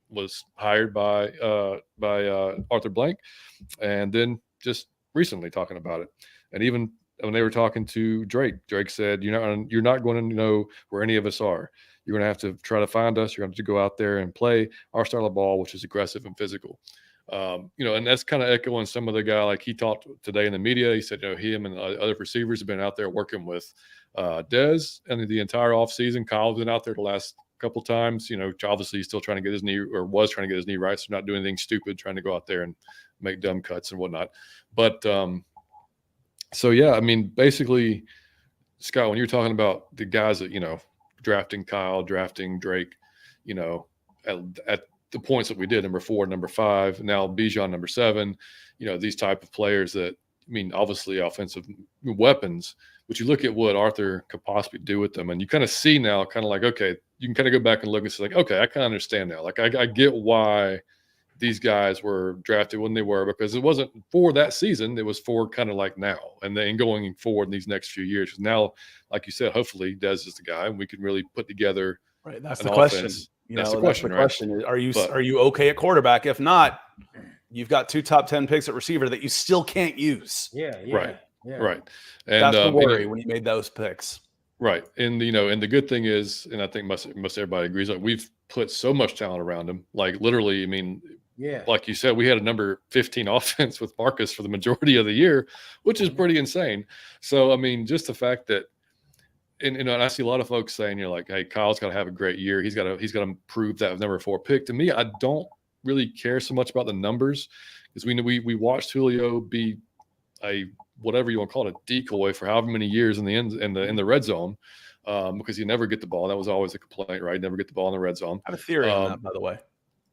was hired by Arthur Blank, and then just recently talking about it. And even when they were talking to Drake said, you're not going to know where any of us are. You're going to have to try to find us. You're going to have to go out there and play our style of ball, which is aggressive and physical. And that's kind of echoing some of the guy, like he talked today in the media. He said, him and other receivers have been out there working with Dez and the entire offseason. Kyle's been out there the last couple times. Obviously he's still trying to get his knee, or was trying to get his knee right. So not doing anything stupid, trying to go out there and make dumb cuts and whatnot. But so, yeah, I mean, basically, Scott, when you're talking about the guys that, drafting Kyle, drafting Drake, at the points that we did, number 4, number 5, now Bijan, number 7, these type of players that, I mean, obviously offensive weapons, but you look at what Arthur could possibly do with them. And you kind of see now, kind of like, okay, you can kind of go back and look and say, like, okay, I kind of understand now. Like, I get why these guys were drafted when they were, because it wasn't for that season. It was for kind of like now and then going forward in these next few years. Now, like you said, hopefully Dez is the guy and we can really put together. Right. That's the question. That's the question. Are you okay at quarterback? If not, you've got 2 top 10 picks at receiver that you still can't use. Yeah. Right. And that's the worry when you made those picks. Right. And, and the good thing is, and I think most everybody agrees, like we've put so much talent around him. Like literally, I mean, like you said, we had a number 15 offense with Marcus for the majority of the year, which is pretty insane. So, I mean, just the fact that, and I see a lot of folks saying, like, hey, Kyle's got to have a great year. He's got to prove that number 4 pick. To me, I don't really care so much about the numbers, because we watched Julio be a, whatever you want to call it, a decoy for however many years in the red zone, because you never get the ball. That was always a complaint, right? Never get the ball in the red zone. I have a theory on that, by the way.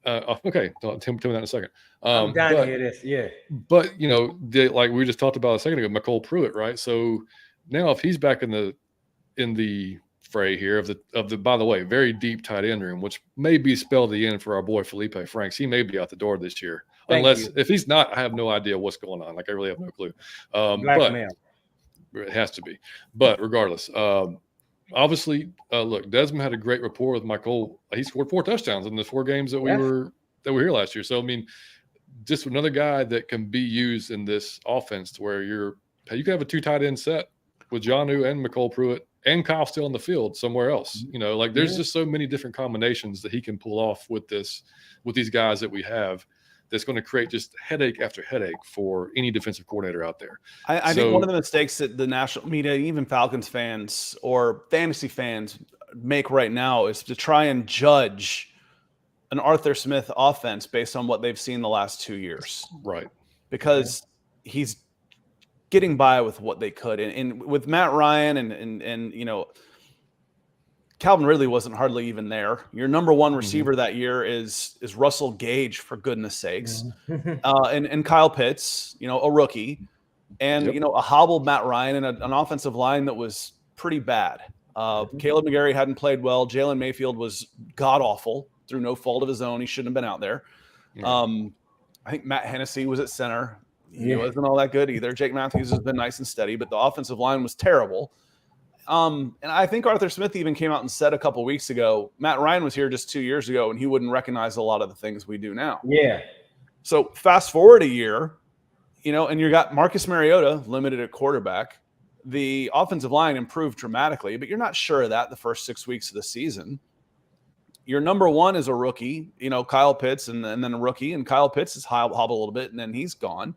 Okay, tell me that in a second. I'm down to hear this, yeah. But like we just talked about a second ago, McCole Pruitt, right? So now if he's back in the fray here of the by the way, very deep tight end room, which may be spelled the end for our boy Felipe Franks. He may be out the door this year. If he's not, I have no idea what's going on. Like I really have no clue. Blackmail. It has to be. But regardless, obviously, look, Desmond had a great rapport with Michael. He scored 4 touchdowns in the 4 games that we were here last year. So, I mean, just another guy that can be used in this offense to where you can have a 2 tight end set with Jonnu and McCole Pruitt and Kyle still on the field somewhere else. You know, like there's just so many different combinations that he can pull off with these guys that we have. That's going to create just headache after headache for any defensive coordinator out there. I think one of the mistakes that the national media, even Falcons fans or fantasy fans make right now is to try and judge an Arthur Smith offense based on what they've seen the last 2 years. Right. Because he's getting by with what they could. And with Matt Ryan and you know, Calvin Ridley wasn't hardly even there. Your number 1 receiver that year is Russell Gage, for goodness sakes. And Kyle Pitts, you know, a rookie. And, you know, a hobbled Matt Ryan and an offensive line that was pretty bad. Caleb McGarry hadn't played well. Jalen Mayfield was god-awful through no fault of his own. He shouldn't have been out there. I think Matt Hennessy was at center. He wasn't all that good either. Jake Matthews has been nice and steady, but the offensive line was terrible. And I think Arthur Smith even came out and said a couple weeks ago, Matt Ryan was here just 2 years ago, and he wouldn't recognize a lot of the things we do now. Yeah. So fast forward a year, you know, and you got Marcus Mariota limited at quarterback. The offensive line improved dramatically, but you're not sure of that the first 6 weeks of the season. Your number 1 is a rookie, you know, Kyle Pitts, and then a rookie, and Kyle Pitts is hobbled a little bit, and then he's gone.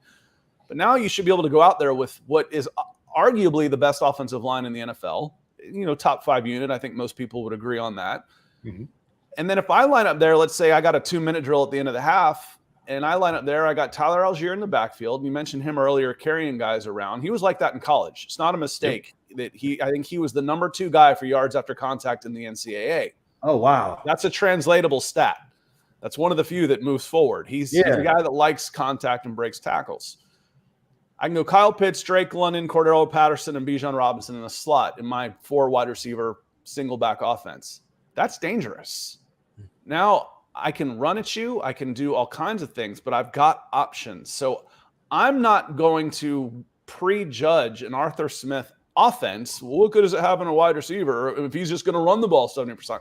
But now you should be able to go out there with what is arguably the best offensive line in the NFL, you know, top 5 unit. I think most people would agree on that. And then if I line up there, let's say I got a 2-minute drill at the end of the half, and I line up there, I got Tyler Algier in the backfield. You mentioned him earlier, carrying guys around. He was like that in college. It's not a mistake that I think he was the number 2 guy for yards after contact in the NCAA. Oh, wow. That's a translatable stat. That's one of the few that moves forward. He's a guy that likes contact and breaks tackles. I can go Kyle Pitts, Drake London, Cordero Patterson, and Bijan Robinson in a slot in my 4 wide receiver single back offense. That's dangerous. Now I can run at you. I can do all kinds of things, but I've got options. So I'm not going to prejudge an Arthur Smith offense. Well, what good does it have in a wide receiver if he's just going to run the ball 70%?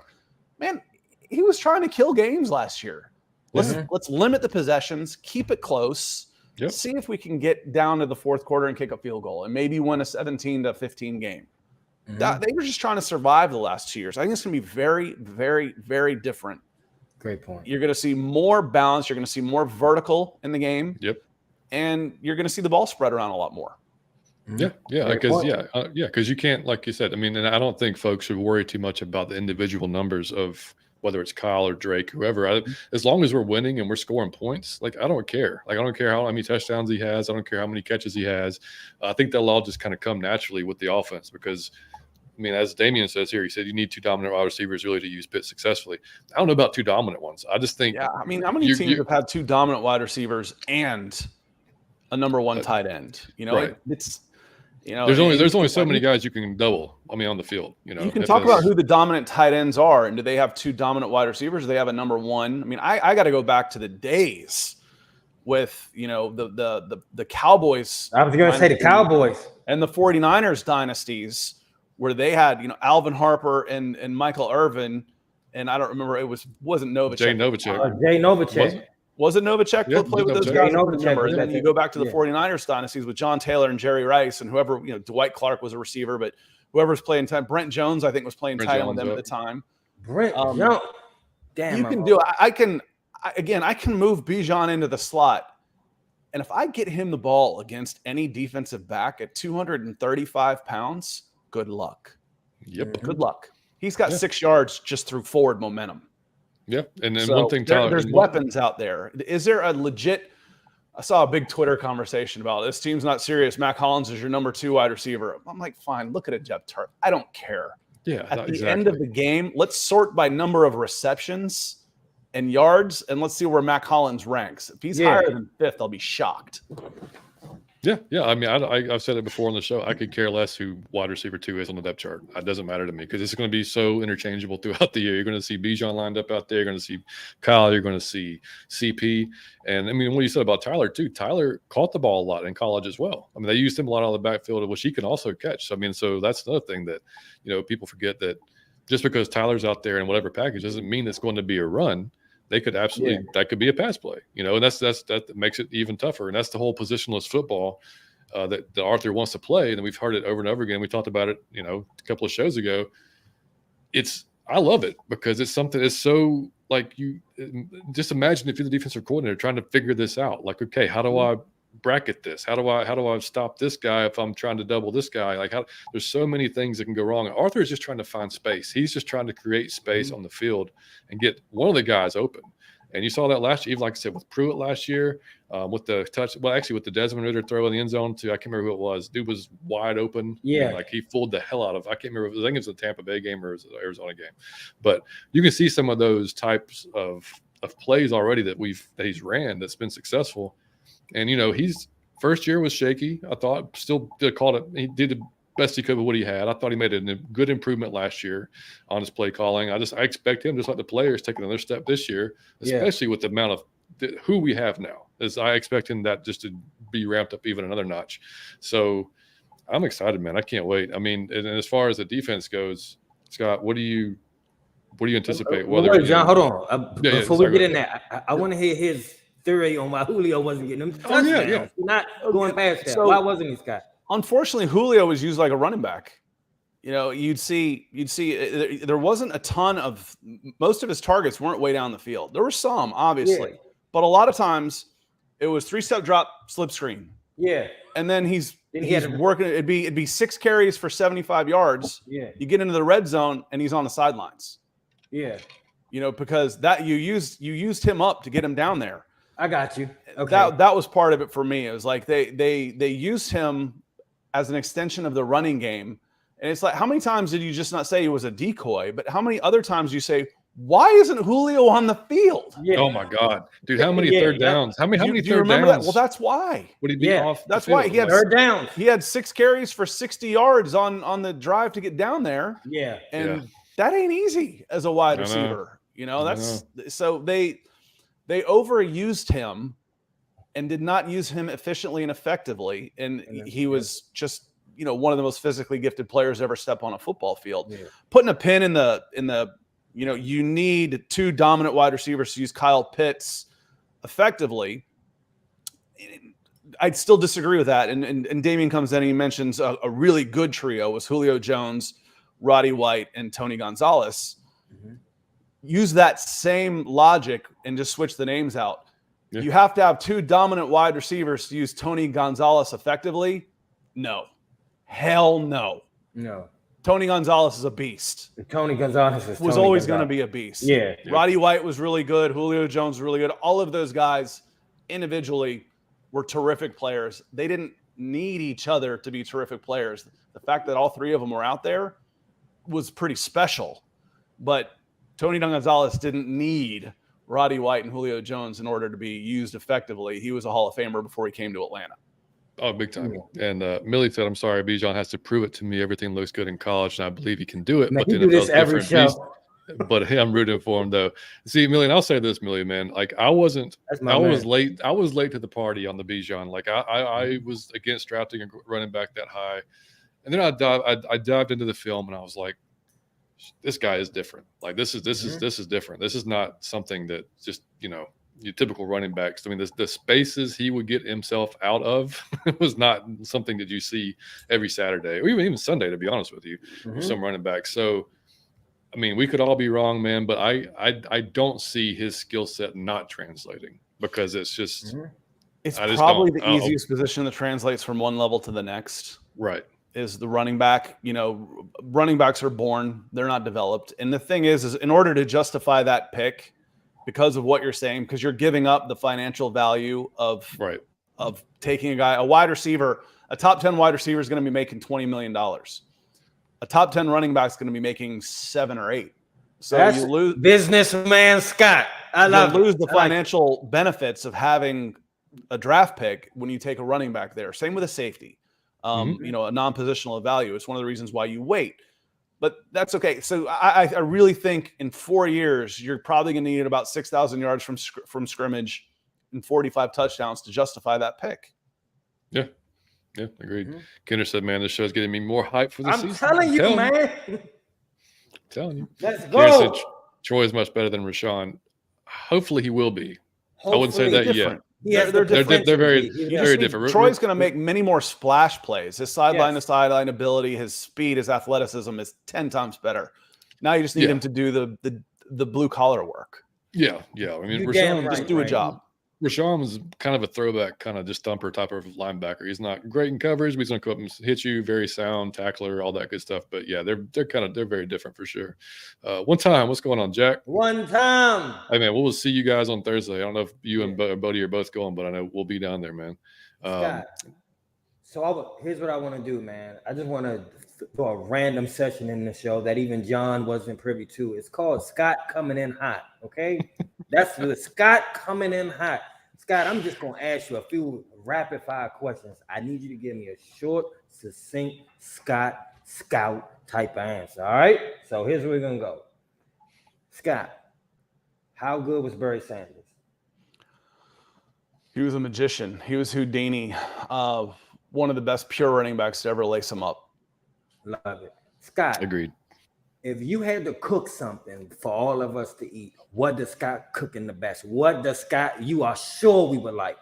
Man, he was trying to kill games last year. Let's limit the possessions, keep it close. See if we can get down to the 4th quarter and kick a field goal and maybe win a 17-15 game. They were just trying to survive the last 2 years. I think it's going to be very, very, very different. Great point. You're going to see more balance. You're going to see more vertical in the game. And you're going to see the ball spread around a lot more. Because you can't, like you said, I mean, and I don't think folks should worry too much about the individual numbers of whether it's Kyle or Drake, whoever. As long as we're winning and we're scoring points, like I don't care. Like I don't care how many touchdowns he has. I don't care how many catches he has. I think that'll all just kind of come naturally with the offense because, I mean, as Damian says here, he said you need 2 dominant wide receivers really to use Pitt successfully. I don't know about 2 dominant ones. I just think. Yeah, I mean, how many teams have had 2 dominant wide receivers and a number 1 tight end? You know, it's. You know, there's only so many guys you can double. I mean, on the field, you know, you can talk about who the dominant tight ends are, and do they have 2 dominant wide receivers? Do they have a number 1? I mean, I got to go back to the days with, you know, the Cowboys. I was going to say the Cowboys and the 49ers dynasties where they had, you know, Alvin Harper and Michael Irvin, and I don't remember, wasn't Novacek. Jay Novacek. Jay Novacek. Was it Novacek that played with those guys? And then you go back to the 49ers dynasties with John Taylor and Jerry Rice and whoever, you know, Dwight Clark was a receiver, but whoever's playing time, Brent Jones, I think, was playing tight end with them at the time. Brent Jones. Damn. You can do it. I can move Bijan into the slot. And if I get him the ball against any defensive back at 235 pounds, good luck. Good luck. He's got 6 yards just through forward momentum. And then one thing, Tyler, there's weapons out there. Is there a legit? I saw a big Twitter conversation about this team's not serious. Mac Hollins is your number 2 wide receiver. I'm like, fine, look at a depth chart. I don't care. At the end of the game, let's sort by number of receptions and yards, and let's see where Mac Hollins ranks. If he's higher than 5th, I'll be shocked. Yeah. I mean, I've said it before on the show. I could care less who wide receiver 2 is on the depth chart. It doesn't matter to me because it's going to be so interchangeable throughout the year. You're going to see Bijan lined up out there. You're going to see Kyle. You're going to see CP. And I mean, what you said about Tyler too. Tyler caught the ball a lot in college as well. I mean, they used him a lot on the backfield, which he can also catch. So, I mean, so that's another thing that people forget, that just because Tyler's out there in whatever package doesn't mean it's going to be a run. They could absolutely that could be a pass play, and that makes it even tougher. And that's the whole positionless football that Arthur wants to play. And we've heard it over and over again. We talked about it, a couple of shows ago. I love it because it's something that's so like, you just imagine if you're the defensive coordinator trying to figure this out. Like, okay, how do I bracket this? How do I stop this guy if I'm trying to double this guy? Like, there's so many things that can go wrong. And Arthur is just trying to find space. He's just trying to create space on the field and get one of the guys open. And you saw that last year, even like I said, with Pruitt last year, with the touch. Well, actually, with the Desmond Ridder throw in the end zone too. I can't remember who it was. Dude was wide open. Yeah, like he fooled the hell out of. I can't remember. I think it was the Tampa Bay game or it was the Arizona game. But you can see some of those types of plays already that he's ran that's been successful. And he's first year was shaky. I thought still called it. He did the best he could with what he had. I thought he made a good improvement last year on his play calling. I expect him, just like the players, taking another step this year, especially with the amount of who we have now. As I expect him that just to be ramped up even another notch. So I'm excited, man. I can't wait. I mean, and as far as the defense goes, Scott, what do you anticipate? John, hold on. Before we get in there, I want to hear his theory on why Julio wasn't getting them touchdowns. Yeah. Not going past that. So, why wasn't he, Scott? Unfortunately, Julio was used like a running back. You'd see there wasn't a ton of, most of his targets weren't way down the field. There were some, obviously, but a lot of times it was 3-step drop, slip screen. Yeah. And then he's working. It'd be 6 carries for 75 yards. Yeah. You get into the red zone and he's on the sidelines. Yeah. Because that you used him up to get him down there. I got you. Okay. That was part of it for me. It was like they used him as an extension of the running game. And it's like, how many times did you just not say he was a decoy, but how many other times you say, why isn't Julio on the field? Yeah. Oh my God, dude! How many third downs? How many do you remember downs? That? Well, that's why. Would he be off? That's why he had third downs. He had 6 carries for 60 yards on the drive to get down there. Yeah, and that ain't easy as a wide receiver. So they overused him and did not use him efficiently and effectively, and he was just one of the most physically gifted players ever step on a football field. Yeah. Putting a pin in the you need 2 dominant wide receivers to use Kyle Pitts effectively. I'd still disagree with that. And Damien comes in and he mentions a really good trio was Julio Jones, Roddy White, and Tony Gonzalez. Mm-hmm. Use that same logic and just switch the names out. Yeah. You have to have 2 dominant wide receivers to use Tony Gonzalez effectively. No. Hell no. No. Tony Gonzalez is a beast. Tony Gonzalez was always going to be a beast. Yeah. Roddy White was really good. Julio Jones was really good. All of those guys individually were terrific players. They didn't need each other to be terrific players. The fact that all 3 of them were out there was pretty special. But Tony Gonzalez didn't need Roddy White and Julio Jones in order to be used effectively. He was a Hall of Famer before he came to Atlanta. Oh, big time. And Millie said, I'm sorry, Bijan has to prove it to me. Everything looks good in college, and I believe he can do it. Man, but then do this every show. But hey, I'm rooting for him, though. See, Millie, and I'll say this, Millie, man. Like, I was late. I was late to the party on the Bijan. Like, I was against drafting a running back that high. And then I dived into the film, and I was like, this guy is different. Like, this is different. This is not something that just, your typical running backs. I mean, the spaces he would get himself out of was not something that you see every Saturday or even Sunday, to be honest with you, with some running backs. So, I mean, we could all be wrong, man, but I don't see his skill set not translating because it's just it's probably the easiest position that translates from one level to the next. Right. Is the running back. Running backs are born, they're not developed. And the thing is in order to justify that pick, because of what you're saying, because you're giving up the financial value of taking a wide receiver, a top 10 wide receiver is going to be making $20 million. A top 10 running back is going to be making 7 or 8. So that's you lose businessman Scott. I love lose the financial benefits of having a draft pick when you take a running back there. Same with a safety. Mhm. You know, a non-positional value. It's one of the reasons why you wait. But that's okay. So I really think in 4 years, you're probably going to need about 6,000 yards from scrimmage and 45 touchdowns to justify that pick. Yeah. Yeah, agreed. Kinder said, "Man, this show's getting me more hype for the I'm season." telling you, man. Telling you. Let's Karen said go. Troy is much better than Rashawn. Hopefully, he will be. I wouldn't say Hopefully. that Different. yet. He has They're the different. They're very, potential to be. You very just need, different. Troy's going to make many more splash plays. His sideline to Yes. sideline ability, his speed, his athleticism is 10 times better. Now you just need Yeah. him to do the blue collar work. Yeah. I mean, You damn Rashawn right. Just do a job. Rashawn was kind of a throwback, kind of just thumper type of linebacker. He's not great in coverage, but he's going to come up and hit you. Very sound tackler, all that good stuff. But yeah, they're very different for sure. One time, what's going on, Jack? One time. Hey man, we'll see you guys on Thursday. I don't know if you and Bodie are both going, but I know we'll be down there, man. Scott. So here's what I want to do, man. I just want to do a random session in the show that even John wasn't privy to. It's called Scott Coming In Hot. Okay, that's the Scott Coming In Hot. Scott, I'm just gonna ask you a few rapid fire questions. I need you to give me a short, succinct Scott Scout type of answer. All right. So here's where we're gonna go. Scott, how good was Barry Sanders? He was a magician. He was Houdini. One of the best pure running backs to ever lace him up. Love it. Scott, Agreed. if you had to cook something for all of us to eat, what does Scott cooking the best? What does Scott, you are sure we would like?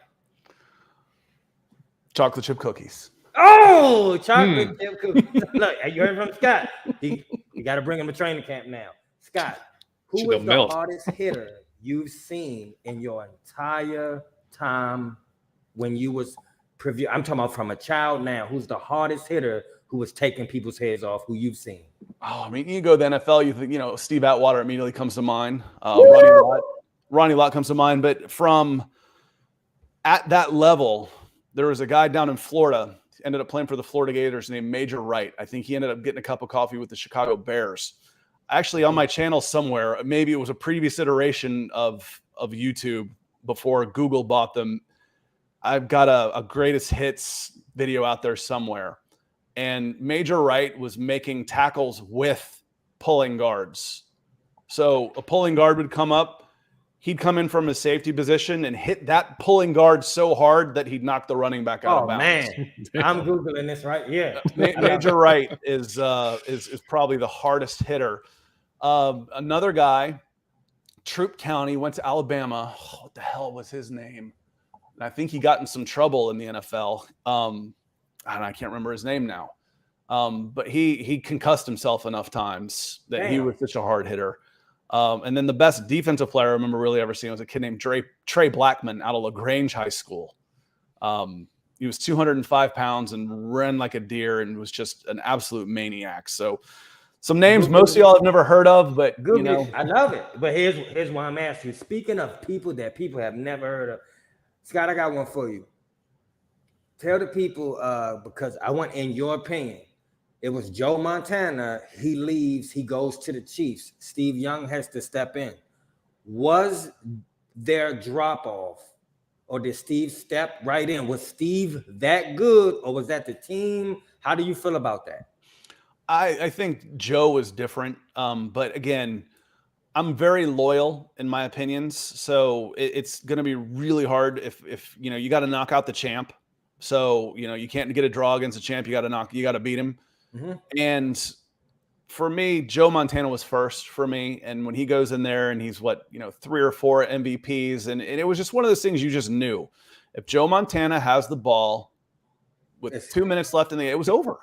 Chocolate chip cookies. Oh, chocolate chip cookies. Look, you heard from Scott. You got to bring him to training camp now. Scott, who Should was have the melt. hardest hitter you've seen in your entire time when you was preview? I'm talking about from a child now. Who's the hardest hitter who was taking people's heads off who you've seen? Oh, I mean, you go to the NFL, you think, Steve Atwater immediately comes to mind. Ronnie Lott comes to mind. But from at that level, there was a guy down in Florida, ended up playing for the Florida Gators, named Major Wright. I think he ended up getting a cup of coffee with the Chicago Bears. Actually, on my channel somewhere, maybe it was a previous iteration of YouTube before Google bought them. I've got a greatest hits video out there somewhere. And Major Wright was making tackles with pulling guards. So a pulling guard would come up. He'd come in from his safety position and hit that pulling guard so hard that he'd knock the running back out of bounds. Man, I'm Googling this right. Yeah. Major Wright is probably the hardest hitter. Another guy, Troup County, went to Alabama. Oh, what the hell was his name? And I think he got in some trouble in the NFL. And I can't remember his name now. But he concussed himself enough times that he was such a hard hitter. And then the best defensive player I remember really ever seeing was a kid named Trey Blackman out of LaGrange High School. He was 205 pounds and ran like a deer and was just an absolute maniac. So some names most of y'all have never heard of, but I love it. But here's why I'm asking you. Speaking of people that people have never heard of, Scott, I got one for you. Tell the people, because I want, in your opinion, it was Joe Montana. He leaves, he goes to the Chiefs. Steve Young has to step in. Was there drop off, or did Steve step right in? Was Steve that good, or was that the team? How do you feel about that? I think Joe was different. But again, I'm very loyal in my opinions. So it's going to be really hard if you got to knock out the champ. So, you can't get a draw against a champ. You got to beat him. Mm-hmm. And for me, Joe Montana was first for me. And when he goes in there and he's 3 or 4 MVPs, and it was just one of those things you just knew. If Joe Montana has the ball with 2 minutes left it was over.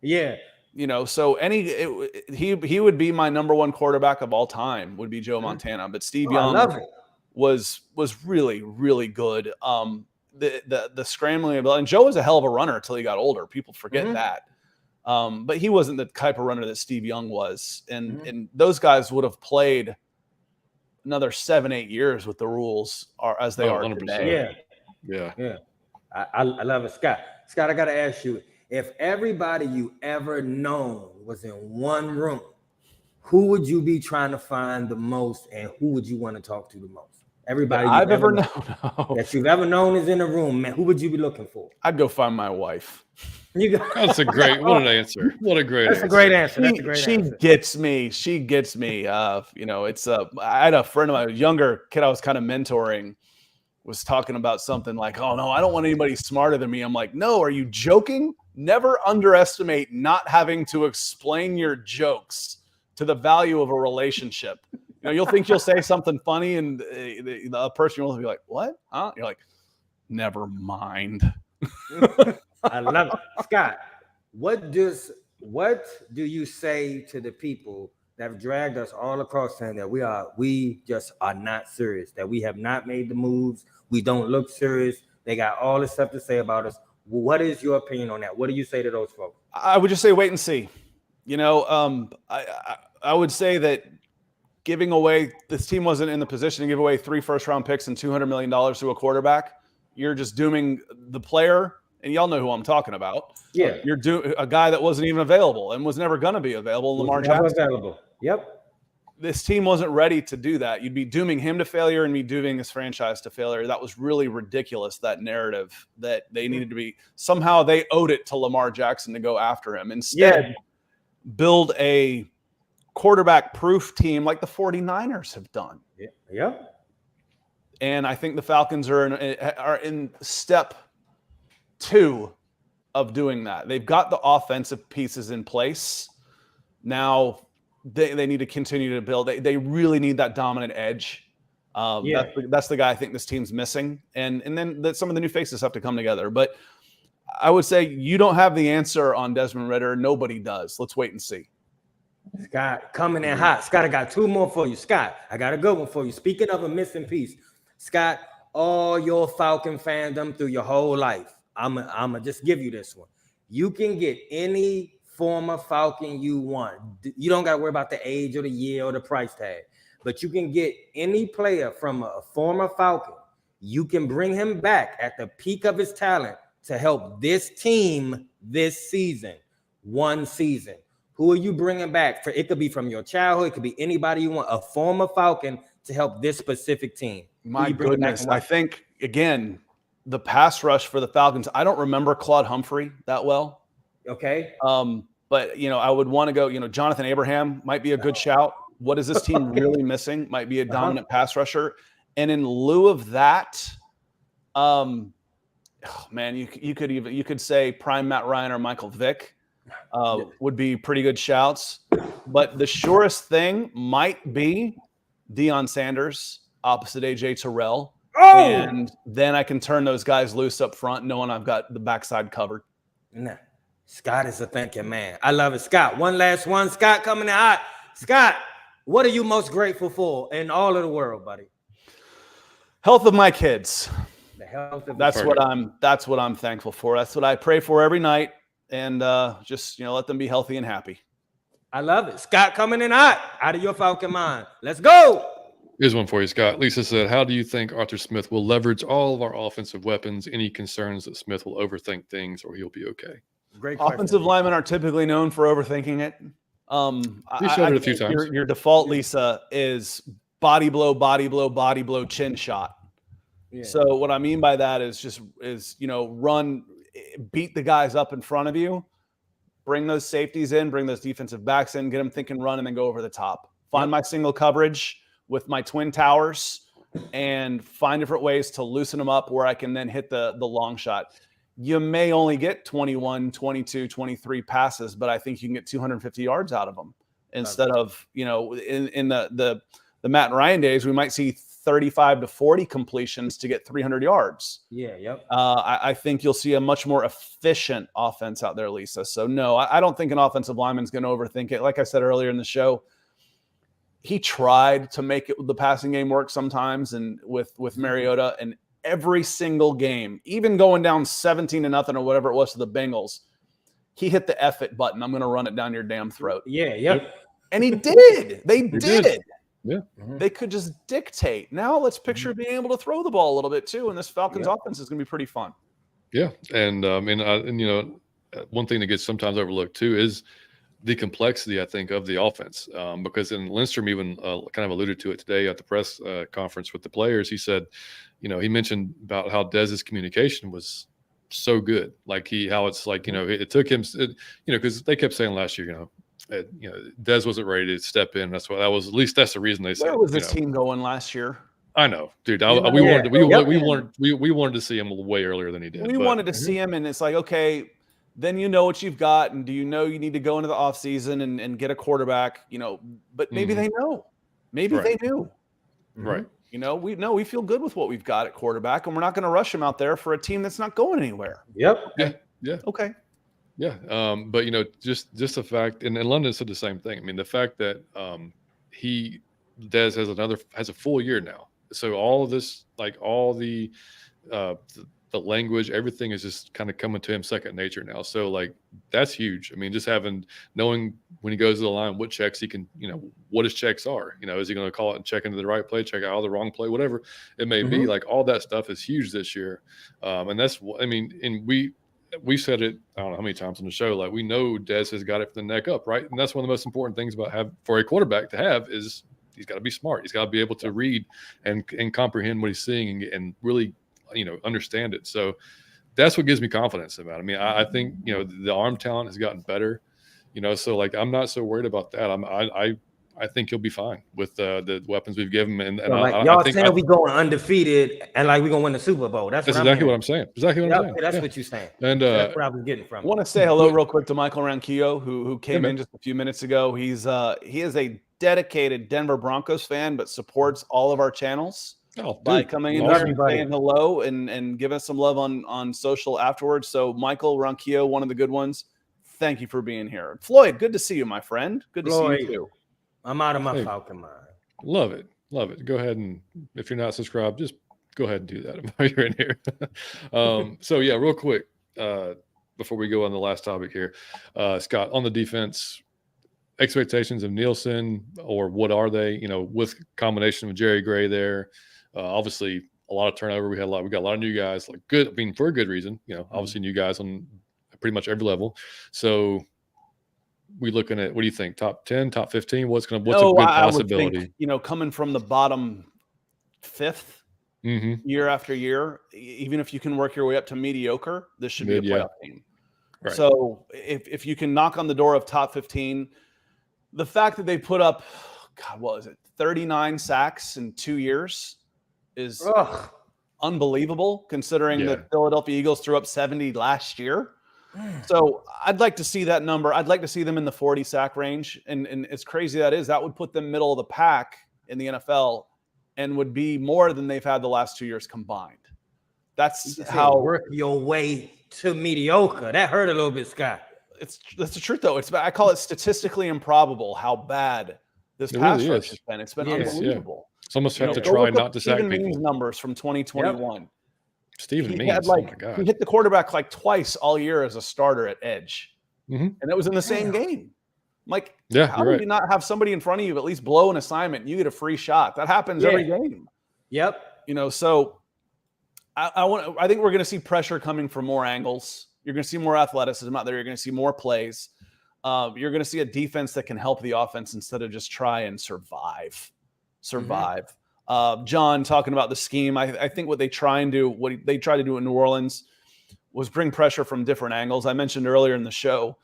Yeah. So he would be my number one quarterback of all time would be Joe Montana. But Steve Young was really, really good. The scrambling ability, and Joe was a hell of a runner until he got older. People forget that. But he wasn't the type of runner that Steve Young was. And those guys would have played another 7-8 years with the rules as they are 100%. Today. Yeah. I love it. Scott, I got to ask you, if everybody you ever known was in one room, who would you be trying to find the most, and who would you want to talk to the most? Everybody I've ever known. No. that you've ever known is in the room, man. Who would you be looking for? I'd go find my wife. You go. That's a great. What an answer. What a great. That's answer. a great answer. That's a great She answer. gets me. She gets me. You know, it's I had a friend of mine, a younger kid I was kind of mentoring, was talking about something like, "Oh no, I don't want anybody smarter than me." I'm like, "No, are you joking? Never underestimate not having to explain your jokes to the value of a relationship. You know, you'll think you'll say something funny, and the person will be like, "What? Huh?" You're like, "Never mind." I love it. Scott, what do you say to the people that have dragged us all across saying that we just are not serious, that we have not made the moves, we don't look serious, they got all this stuff to say about us? What is your opinion on that? What do you say to those folks? I would just say wait and see. You know, I would say that giving away, this team wasn't in the position to give away 3 first-round picks and $200 million to a quarterback. You're just dooming the player, and y'all know who I'm talking about. Yeah. You're a guy that wasn't even available and was never going to be available, Lamar Never Jackson. available. Yep. This team wasn't ready to do that. You'd be dooming him to failure and me dooming this franchise to failure. That was really ridiculous, that narrative that they needed to be, somehow they owed it to Lamar Jackson to go after him. Instead, build a quarterback-proof team like the 49ers have done. Yep. And I think the Falcons are in step 2 of doing that. They've got the offensive pieces in place. Now they need to continue to build. They really need that dominant edge. That's the guy I think this team's missing. And then some of the new faces have to come together. But I would say you don't have the answer on Desmond Ridder. Nobody does. Let's wait and see. Scott, coming in hot. Scott, I got 2 more for you. Scott, I got a good one for you. Speaking of a missing piece, Scott, all your Falcon fandom through your whole life, I'm gonna just give you this one. You can get any former Falcon you want. You don't got to worry about the age or the year or the price tag, but you can get any player from a former Falcon. You can bring him back at the peak of his talent to help this team this season, one season. Who are you bringing back? It could be from your childhood. It could be anybody you want, a former Falcon to help this specific team. My goodness. I think, again, the pass rush for the Falcons, I don't remember Claude Humphrey that well. Okay. But, you know, I would want to go, you know, Jonathan Abraham might be a good shout. What is this team really missing? Might be a dominant pass rusher. And in lieu of that, man, you could say prime Matt Ryan or Michael Vick would be pretty good shouts. But the surest thing might be Deion Sanders opposite AJ Terrell. Oh! And then I can turn those guys loose up front, knowing I've got the backside covered. Nah. Scott is a thinking man. I love it. Scott, one last one. Scott coming in hot. Scott, what are you most grateful for in all of the world, buddy? Health of my kids. The health of that's what I'm thankful for. That's what I pray for every night. And just, you know, let them be healthy and happy. I love it. Scott coming in hot out of your Falcon mind. Let's go. Here's one for you, Scott. Lisa said, how do you think Arthur Smith will leverage all of our offensive weapons? Any concerns that Smith will overthink things or he'll be okay? Great question. Offensive linemen are typically known for overthinking it. You showed it a few times. Your default, Lisa, is body blow, chin shot. Yeah. So what I mean by that is you know, run, beat the guys up in front of you, bring those safeties in, bring those defensive backs in, get them thinking run, and then go over the top. Find my single coverage with my twin towers and find different ways to loosen them up where I can then hit the long shot. You may only get 21, 22, 23 passes, but I think you can get 250 yards out of them instead of, you know, in the Matt and Ryan days, we might see 35 to 40 completions to get 300 yards. Yeah. Yep. I think you'll see a much more efficient offense out there, Lisa. So no, I don't think an offensive lineman's going to overthink it. Like I said earlier in the show, he tried to make the passing game work sometimes, and with Mariota, and every single game, even going down 17-0 or whatever it was to the Bengals, he hit the F it button. I'm going to run it down your damn throat. Yeah. Yep. And he did. They did. Yeah. They could just dictate. Now let's picture being able to throw the ball a little bit too, and this Falcons offense is going to be pretty fun. Yeah, and you know, one thing that gets sometimes overlooked too is the complexity, I think, of the offense. Because in Lindstrom even kind of alluded to it today at the press conference with the players. He said, he mentioned about how Dez's communication was so good. Like how it's like, it took him, because they kept saying last year, Dez wasn't ready to step in. That's at least that's the reason they said. Where was this team going last year? I know, dude. We wanted to see him way earlier than he did. We wanted to see him, and it's like, okay, then you know what you've got, and do you know you need to go into the offseason and get a quarterback? But maybe they know, maybe they do, right? We feel good with what we've got at quarterback, and we're not going to rush him out there for a team that's not going anywhere. Yep. Yeah. Okay. Yeah. But just the fact, and London said the same thing. I mean, the fact that Dez has a full year now. So all of this, like all the language, everything is just kind of coming to him second nature now. So like that's huge. I mean, just knowing when he goes to the line, what checks he can, what his checks are. Is he going to call it and check into the right play, check out the wrong play, whatever it may be. Like all that stuff is huge this year, and and we said it, I don't know how many times on the show, like we know Dez has got it from the neck up, right? And that's one of the most important things for a quarterback to have is he's got to be smart. He's got to be able to read and comprehend what he's seeing and really, understand it. So that's what gives me confidence about it. I mean, I think, the arm talent has gotten better, so like, I'm not so worried about that. I think he'll be fine with the weapons we've given him. And y'all saying we going undefeated and like we're going to win the Super Bowl. That's exactly what I'm saying. Exactly what I'm saying. That's what you're saying. And that's what I was getting from. I want to say hello real quick to Michael Ranquillo, who came in just a few minutes ago. He is a dedicated Denver Broncos fan, but supports all of our channels by coming in and saying hello and giving us some love on social afterwards. So Michael Ranquillo, one of the good ones, thank you for being here. Floyd, good to see you, my friend. Good to see you too. I'm out of my Falcon mind. Love it. Go ahead, and if you're not subscribed, just go ahead and do that while you're in here. So yeah, real quick, before we go on the last topic here, Scott, on the defense, expectations of Nielsen, or what are they? With combination with Jerry Gray there, obviously a lot of turnover. We got a lot of new guys, like good. I mean, for a good reason. Obviously new guys on pretty much every level. So we looking at, what do you think? Top 10, top 15? What's a good possibility? I would think, coming from the bottom fifth year after year, even if you can work your way up to mediocre, this should be a playoff team. Right. So if you can knock on the door of top 15, the fact that they put up, 39 sacks in 2 years is unbelievable, considering the Philadelphia Eagles threw up 70 last year. So I'd like to see that number. I'd like to see them in the 40 sack range. And as crazy that would put them middle of the pack in the NFL and would be more than they've had the last 2 years combined. That's how work your way to mediocre. That hurt a little bit, Scott. That's the truth, though. I call it statistically improbable how bad this pass rush has been. It's been unbelievable. It's almost have to try not to sack people. Means numbers from 2021. Stephen Means, oh my God. He hit the quarterback like twice all year as a starter at edge. And it was in the same game. Like, how do you not have somebody in front of you at least blow an assignment and you get a free shot? That happens every game. Yep. So I think we're going to see pressure coming from more angles. You're going to see more athleticism out there. You're going to see more plays. You're going to see a defense that can help the offense instead of just try and survive. John, talking about the scheme, I think what they try to do in New Orleans was bring pressure from different angles. I mentioned earlier in the show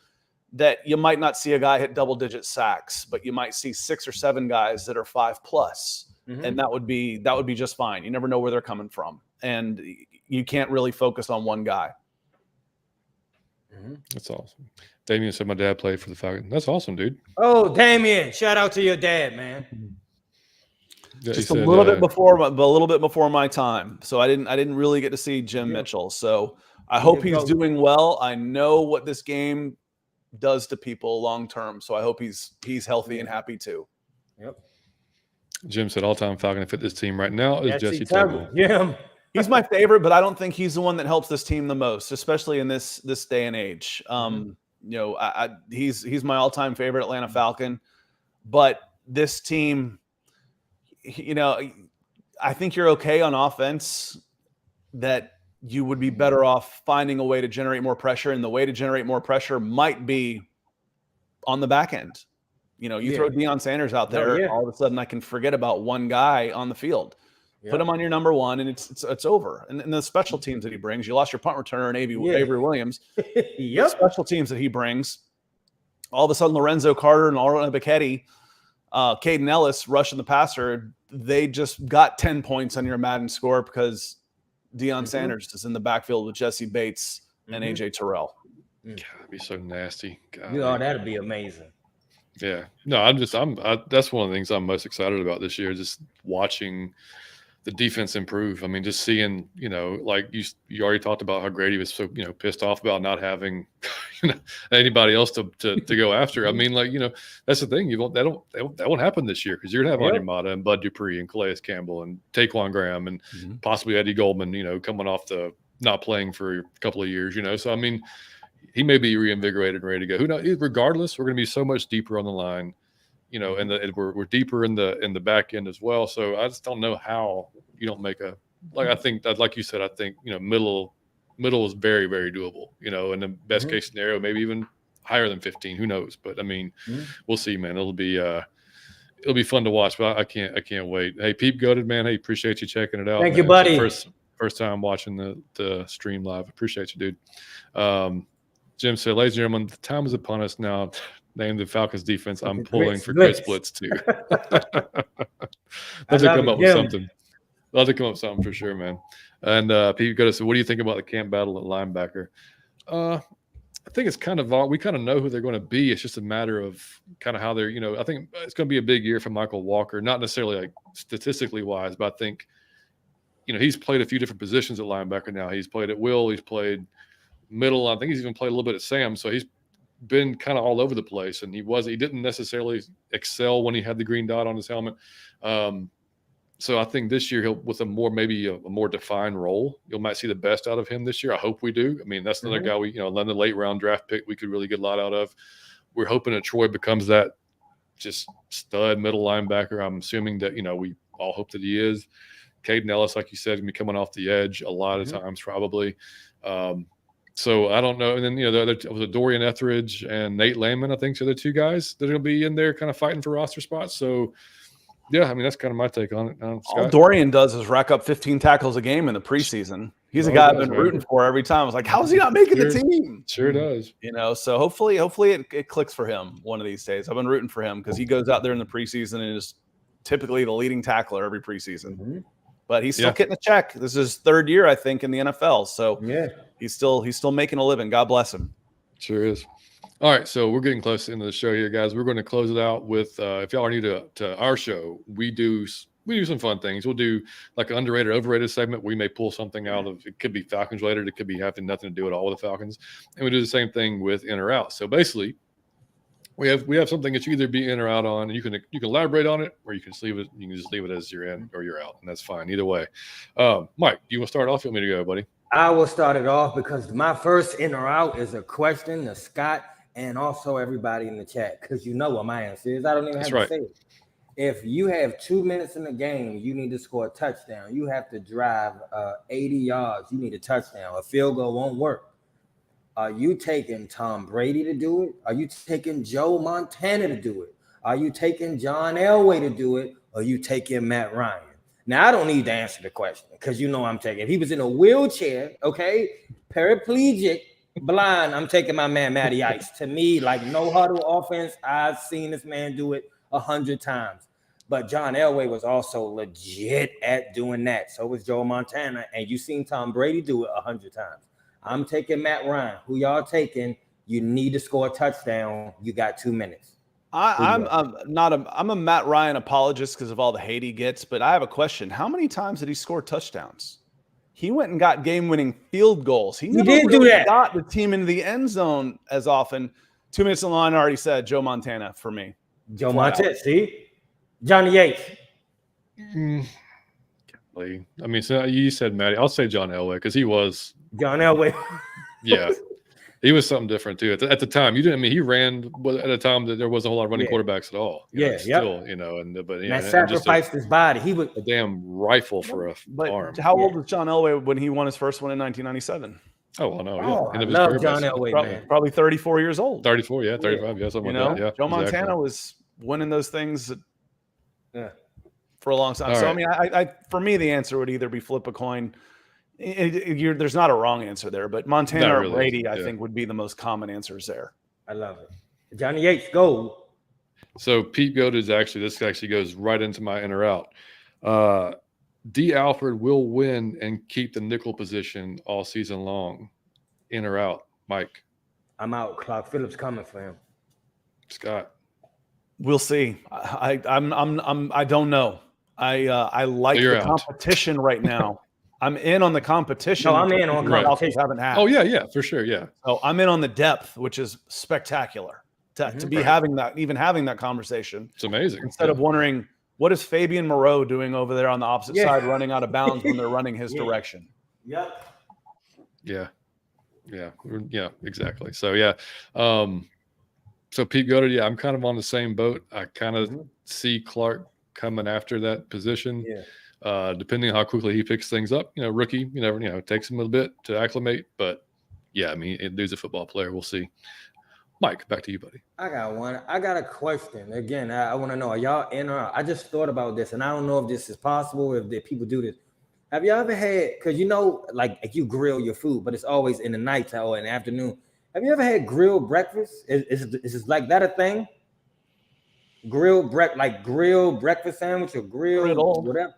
that you might not see a guy hit double-digit sacks, but you might see 6 or 7 guys that are 5+, and that would be just fine. You never know where they're coming from, and you can't really focus on one guy. That's awesome. Damien said my dad played for the Falcons. That's awesome, dude. Oh, Damien! Shout out to your dad, man. Just a little bit before my time, so I didn't really get to see Jim Mitchell. So I hope he's doing well. I know what this game does to people long term, so I hope he's healthy and happy too. Yep. Jim said all-time Falcon to fit this team right now is Jesse Tuggle. Yeah, he's my favorite, but I don't think he's the one that helps this team the most, especially in this day and age. He's my all-time favorite Atlanta Falcon, but this team, I think you're okay on offense, that you would be better off finding a way to generate more pressure. And the way to generate more pressure might be on the back end. You know, you throw Deion Sanders out there, all of a sudden I can forget about one guy on the field. Put him on your number one, and it's over. And the special teams that he brings, you lost your punt returner and Avery Williams. The special teams that he brings, all of a sudden Lorenzo Carter and Arnold Ebiketie, Caden Ellis rushing the passer, they just got 10 points on your Madden score because Deion Sanders is in the backfield with Jesse Bates and AJ Terrell. God, that'd be so nasty. God, that'd be amazing. Yeah. No, that's one of the things I'm most excited about this year, just watching the defense improve. I mean, just seeing, you know, like you already talked about how Grady was so, you know, pissed off about not having anybody else to go after. I mean, like, you know, that's the thing. That won't happen this year because you're gonna have Onyemata and Bud Dupree and Calais Campbell and Taquan Graham and possibly Eddie Goldman, you know, coming off the not playing for a couple of years, you know. So I mean, he may be reinvigorated and ready to go. Who knows? Regardless, we're gonna be so much deeper on the line. You know, and we're deeper in the back end as well. So I just don't know how you don't make I think that, like you said, I think, you know, middle is very, very doable, you know, and the best case scenario, maybe even higher than 15, who knows? But I mean, we'll see, man. It'll be fun to watch, but I can't wait. Hey, Peep Goated, man. Hey, appreciate you checking it out. Thank you, buddy. First time watching the stream live. Appreciate you, dude. Jim said, ladies and gentlemen, the time is upon us now. Name the Falcons defense. I'm pulling for Chris Blitz too. Let's come up with something. I'll have to come up with something for sure, man. And Pete Goodis, what do you think about the camp battle at linebacker? I think it's kind of we kind of know who they're going to be. It's just a matter of kind of how they're, you know, I think it's going to be a big year for Michael Walker, not necessarily like statistically wise, but I think, you know, he's played a few different positions at linebacker now. He's played at will, he's played middle. I think he's even played a little bit at Sam. So he's been kind of all over the place, and he didn't necessarily excel when he had the green dot on his helmet. So I think this year with maybe a more defined role, you might see the best out of him this year. I hope we do. I mean, that's another guy the late round draft pick we could really get a lot out of. We're hoping that Troy becomes that just stud middle linebacker. I'm assuming that, you know, we all hope that he is. Caden Ellis, like you said, going to be coming off the edge a lot of times probably. So I don't know. And then, you know, was Dorian Etheridge and Nate Lehman, I think, are the two guys that are going to be in there kind of fighting for roster spots. So, yeah, I mean, that's kind of my take on it. All Dorian does is rack up 15 tackles a game in the preseason. He's a guy I've been rooting for every time. I was like, how is he not making the team? Sure does. You know, so hopefully it clicks for him one of these days. I've been rooting for him because he goes out there in the preseason and is typically the leading tackler every preseason. But he's still getting a check. This is his third year, I think, in the NFL. So he's still making a living. God bless him. Sure is. All right, so we're getting close to the end of the show here, guys. We're going to close it out with if y'all are new to our show, we do some fun things. We'll do like an underrated, overrated segment. We may pull something out of it. Could be Falcons related. It could be having nothing to do at all with the Falcons. And we do the same thing with in or out. So basically, we have something that you either be in or out on. You can elaborate on it, or you can just leave it. You can just leave it as you're in or you're out, and that's fine either way. Mike, do you want to start off? You want me to go, buddy? I will start it off because my first in or out is a question to Scott and also everybody in the chat, because you know what my answer is. I don't even have to say it. If you have 2 minutes in the game, you need to score a touchdown. You have to drive 80 yards. You need a touchdown. A field goal won't work. Are you taking Tom Brady to do it? Are you taking Joe Montana to do it? Are you taking John Elway to do it? Or are you taking Matt Ryan? Now, I don't need to answer the question because you know I'm taking. He was in a wheelchair, okay? Paraplegic, blind. I'm taking my man Matty Ice. To me, like no huddle offense, I've seen this man do it 100 times. But John Elway was also legit at doing that. So was Joe Montana. And you've seen Tom Brady do it 100 times. I'm taking Matt Ryan. Who y'all taking? You need to score a touchdown. You got 2 minutes. I'm a Matt Ryan apologist because of all the hate he gets, but I have a question. How many times did he score touchdowns? He went and got game-winning field goals. He never did really do that. got the team into the end zone as often. 2 minutes in the line, I already said Joe Montana for me. Joe Montana, see? Johnny Yates. I mean, so you said Matty. I'll say John Elway because he was John Elway. Yeah. He was something different too. At the time, he ran at a time that there wasn't a whole lot of running quarterbacks at all. Still, you know, and sacrificed his body. He was a damn rifle for a arm. How old was John Elway when he won his first one in 1997? Oh, well, no, yeah. Oh, I End of his love career, John basically. Elway, man. Probably 34 years old. 34, yeah, 35, yeah, something You like know, that. Yeah, Joe Montana exactly. was winning those things Yeah. for a long time. All So, right. I mean, for me, the answer would either be flip a coin. There's not a wrong answer there, but Montana That or really Brady, isn't, I yeah. think, would be the most common answers there. I love it. Johnny Yates, go. So Pete Goat is this actually goes right into my in or out. D. Alford will win and keep the nickel position all season long. In or out, Mike? I'm out. Clark Phillips coming for him. Scott? We'll see. I don't know. I like You're the out. competition right now. I'm in on the competition. No, I'm in on Right. competition. Haven't had. Oh, yeah, for sure, yeah. So I'm in on the depth, which is spectacular. To be Right. having that conversation. It's amazing. Instead of wondering, what is Fabian Moreau doing over there on the opposite Yeah. side, running out of bounds when they're running his direction? Yep. Yeah, exactly. So, yeah. So Pete Goddard, yeah, I'm kind of on the same boat. I kind of see Clark coming after that position. Yeah. Depending on how quickly he picks things up. Rookie, it takes him a little bit to acclimate. But, yeah, I mean, dude's a football player. We'll see. Mike, back to you, buddy. I got one. I got a question. Again, I want to know, are y'all in or out? I just thought about this, and I don't know if this is possible, if people do this. Have you ever had, because like if you grill your food, but it's always in the nighttime or in the afternoon. Have you ever had grilled breakfast? Is like that a thing? Grilled breakfast sandwich or grilled whatever?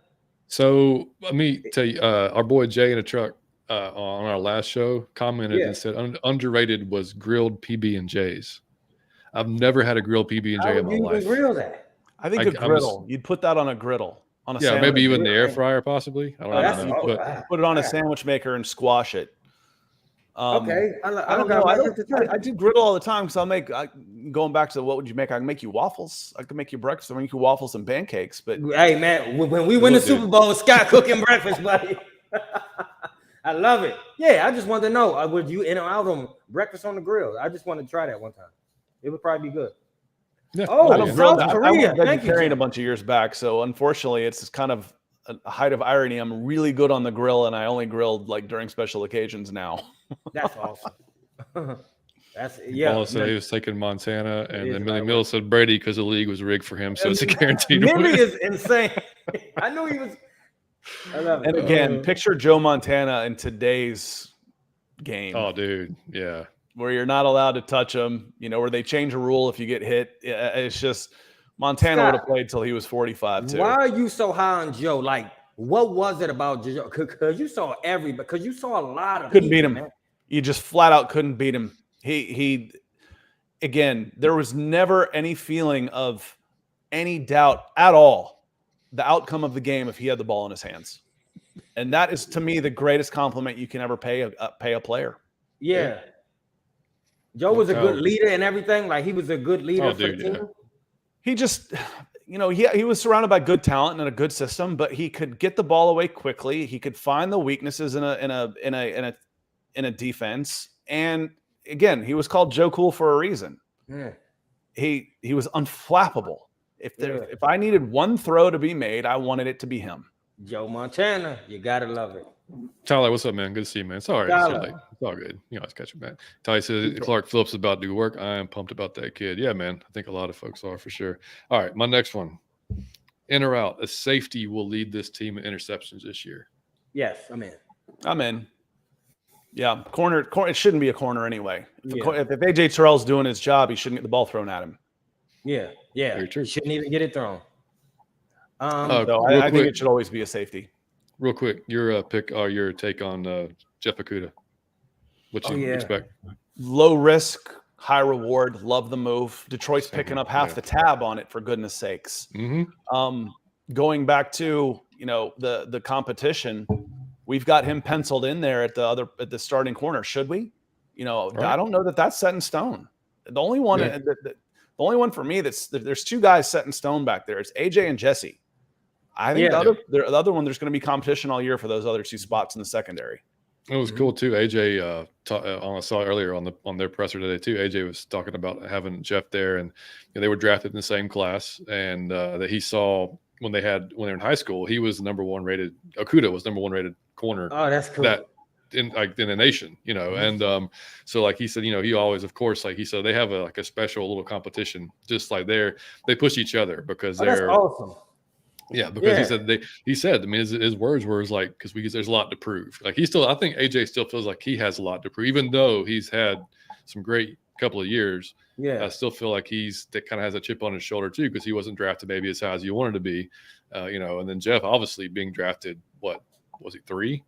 So let me tell you, our boy Jay in the truck on our last show commented and said underrated was grilled PB&Js. I've never had a grilled PB&J in my life. Grill that? I think a griddle. You'd put that on a griddle. On a sandwich. Maybe even the air fryer, possibly. I don't know. But put it on a sandwich maker and squash it. Okay, I don't know. I do griddle all the time because going back to what would you make? I can make you waffles. I can make you breakfast. I can make you waffles and pancakes. But hey, man, when we win the Super Bowl, Scott cooking breakfast, buddy. I love it. Yeah, I just wanted to know, would you in or out on breakfast on the grill? I just wanted to try that one time. It would probably be good. Yeah. Oh, I South Korea. I was vegetarian a bunch of years back, so unfortunately, it's just kind of a height of irony. I'm really good on the grill, and I only grilled like during special occasions now. That's awesome. Paul said he was taking Montana, and then Millie Mills said Brady because the league was rigged for him, so it's a guaranteed win. Millie is insane. I knew he was. I love it. And again, picture Joe Montana in today's game. Oh, dude, yeah. Where you're not allowed to touch him, where they change a rule if you get hit. It's just Montana would have played till he was 45 too. Why are you so high on Joe? Like, what was it about Joe? Because you saw a lot of couldn't beat him. Man. You just flat out couldn't beat him. He again, there was never any feeling of any doubt at all the outcome of the game if he had the ball in his hands. And that is, to me, the greatest compliment you can ever pay a player. Yeah. Joe was a good leader and everything. Like, he was a good leader for the team. Yeah. He just, he was surrounded by good talent and a good system, but he could get the ball away quickly. He could find the weaknesses in a defense. And again, he was called Joe Cool for a reason. Yeah. He was unflappable. If I needed one throw to be made, I wanted it to be him. Joe Montana, you gotta love it. Tyler, what's up, man? Good to see you, man. It's all right. It's all good. Always catch you, man. Tyler says Clark Phillips is about to do work. I am pumped about that kid. Yeah, man. I think a lot of folks are for sure. All right, my next one. In or out, a safety will lead this team in interceptions this year. Yes, I'm in. Yeah, corner. It shouldn't be a corner anyway. If AJ Terrell's doing his job, he shouldn't get the ball thrown at him. Yeah. Very true. He shouldn't even get it thrown. So I think it should always be a safety. Real quick, your pick or your take on Jeff Okudah. What you expect? Low risk, high reward. Love the move. Detroit's picking up half the tab on it, for goodness sakes. Mm-hmm. Going back to the competition, we've got him penciled in there at the starting corner. Should we? Right. I don't know that that's set in stone. The only one, the only one for me there's two guys set in stone back there. It's AJ and Jesse. I think the other one, there's going to be competition all year for those other two spots in the secondary. It was cool too. AJ, I saw earlier on their presser today too. AJ was talking about having Jeff there, and they were drafted in the same class, and that he saw when they were in high school, he was the number one rated. Okudah was number one rated corner. Oh, that's cool. in the nation, and so like he said, he always, of course, like he said, they have a special little competition, just like they push each other because that's they're awesome. yeah, because he said, I mean, his words were like, because there's a lot to prove. Like I think AJ still feels like he has a lot to prove, even though he's had some great couple of years. Yeah, I still feel like that kind of has a chip on his shoulder too, because he wasn't drafted maybe as high as you wanted to be, and then Jeff obviously being drafted, what was he, 3?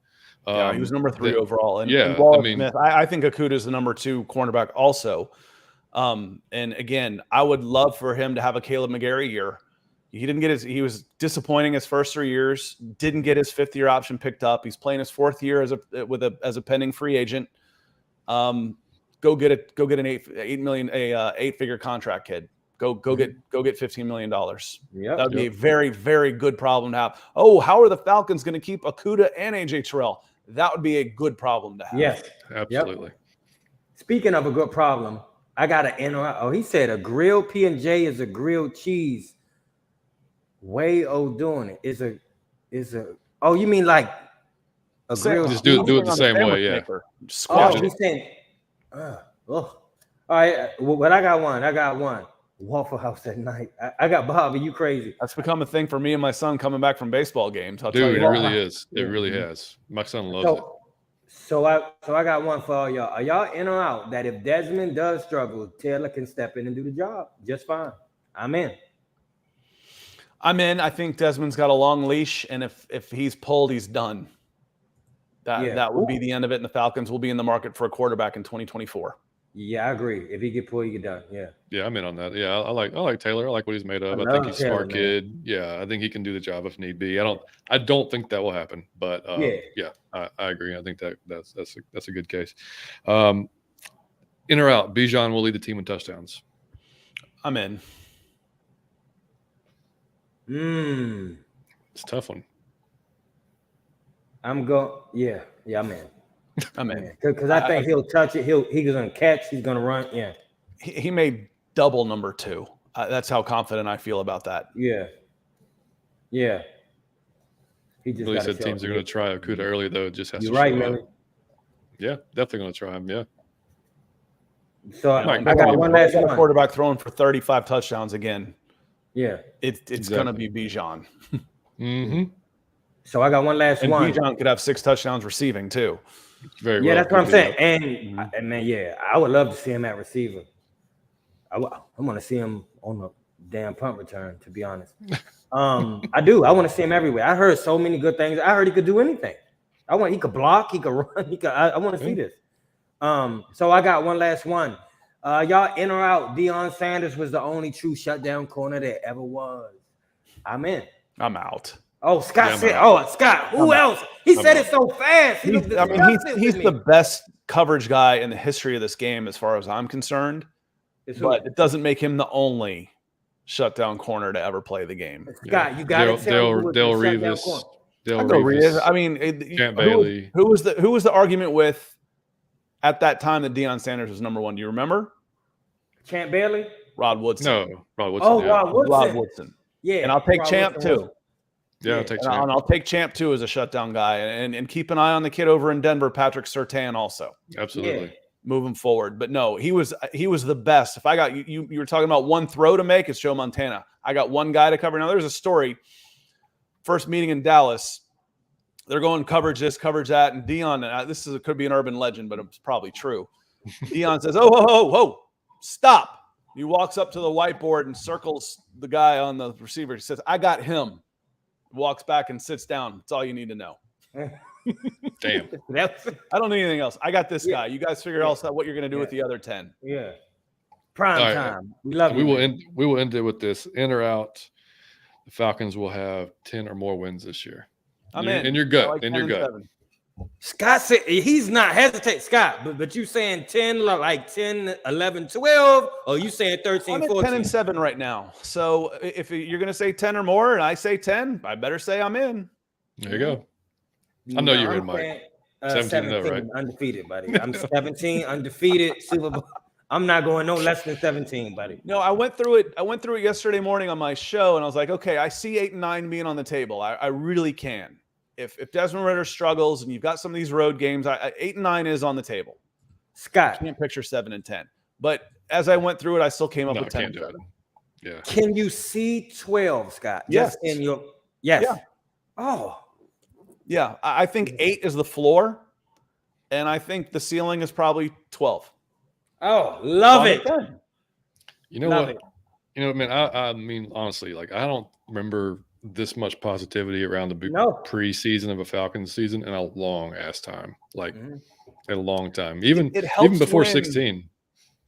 Yeah, he was number 3 overall. And, yeah, and Wallace Smith, I think Okuda is the number 2 cornerback also. And again, I would love for him to have a Caleb McGarry year. He was disappointing his first 3 years, didn't get his 5th year option picked up. He's playing his 4th year as a pending free agent. Go get an 8-figure contract, kid. Go get $15 million. Yeah, that would be a very, very good problem to have. Oh, how are the Falcons going to keep Okuda and AJ Terrell? That would be a good problem to have. Yes, absolutely. Yep. Speaking of a good problem, I got to enter. Oh, he said a grilled P&J is a grilled cheese. Way doing it is a. Oh, you mean like a grilled? Just do it the same way, yeah. Squash it. He's saying, all right. Well, I got one. Waffle House at night. I got Bobby. You crazy? That's become a thing for me and my son coming back from baseball games. I'll Dude, tell you it really is. It really has. My son loves it. So I got one for all y'all. Are y'all in or out that if Desmond does struggle, Taylor can step in and do the job just fine? I'm in. I think Desmond's got a long leash, and if he's pulled, he's done. That would be the end of it, and the Falcons will be in the market for a quarterback in 2024. Yeah, I agree. If he get pulled, he get done. Yeah, I'm in on that. Yeah, I like Taylor. I like what he's made of. I think he's a smart kid. Yeah, I think he can do the job if need be. I don't think that will happen, but I agree. I think that's a good case. In or out, Bijan will lead the team in touchdowns. I'm in. It's a tough one. I'm going. Yeah, I'm in. I'm in because I think he'll touch it. He's gonna catch. He's gonna run. Yeah. He made double number 2. That's how confident I feel about that. Yeah. He just really said teams are going to try Okuda early though. It just has to. You're right, man. Yeah, definitely going to try him. Yeah. So I got one last one. Quarterback throwing for 35 touchdowns again. Yeah. It's going to be Bijan. Mm-hmm. So I got one last one. And Bijan could have 6 touchdowns receiving too. Very well. That's what I'm saying. And man, I would love to see him at receiver. I want to see him on the damn punt return, to be honest. I do. I want to see him everywhere. I heard so many good things. I heard he could do anything. He could block, he could run, I want to see this. So I got one last one. Y'all in or out? Deion Sanders was the only true shutdown corner there ever was. I'm in. I'm out. Oh, Scott said, Scott, who else? He said it so fast. He's the best coverage guy in the history of this game, as far as I'm concerned. But it doesn't make him the only shutdown corner to ever play the game. Scott, you got to tell Dale Revis. I mean, Champ Bailey. Who was the argument with at that time that Deion Sanders was number 1? Do you remember? Champ Bailey? Rod Woodson. No, Rod Woodson. Oh, yeah. Rod Woodson. Yeah. And I'll take Rod Champ Woodson too. Yeah, I'll take Champ. And I'll take Champ too as a shutdown guy, and keep an eye on the kid over in Denver, Patrick Surtain, also. Absolutely. Yeah. Moving forward. But no, he was the best. If I got you were talking about one throw to make, it's Joe Montana. I got one guy to cover. Now there's a story. First meeting in Dallas, they're going coverage this, coverage that, and Deion, could be an urban legend, but it's probably true. Deion says, "Oh, stop." He walks up to the whiteboard and circles the guy on the receiver. He says, "I got him." Walks back and sits down. That's all you need to know. Damn. I don't need anything else. I got this guy. You guys figure out what you're going to do with the other 10. Yeah. Prime time. We love it. We will end it with this. In or out, the Falcons will have 10 or more wins this year. I'm in. In your gut. Like in your gut. 7. Scott said he's not hesitate, Scott, but you saying 10, like 10, 11, 12, or you saying 13, I'm 14? 10 and 7 right now. So if you're going to say 10 or more and I say 10, I better say I'm in. There you go. I know you're in, Mike. 17 right? Undefeated, buddy. I'm 17, undefeated, Super Bowl. I'm not going no less than 17, buddy. No, I went through it yesterday morning on my show, and I was like, okay, I see 8 and 9 being on the table. I really can. if Desmond Ridder struggles and you've got some of these road games, 8 and 9 is on the table. Scott, I can't picture 7 and 10. But as I went through it, I still came up with 10 and 7. Yeah. Can you see 12, Scott? Yes. Just in your yes. Yeah. Oh. Yeah. I think 8 is the floor, and I think the ceiling is probably 12. Oh, love it. You know Love what? it. You know, man, I mean, honestly, like I don't remember this much positivity around the preseason of a Falcons season in a long ass time. Like a long time. Even before 16.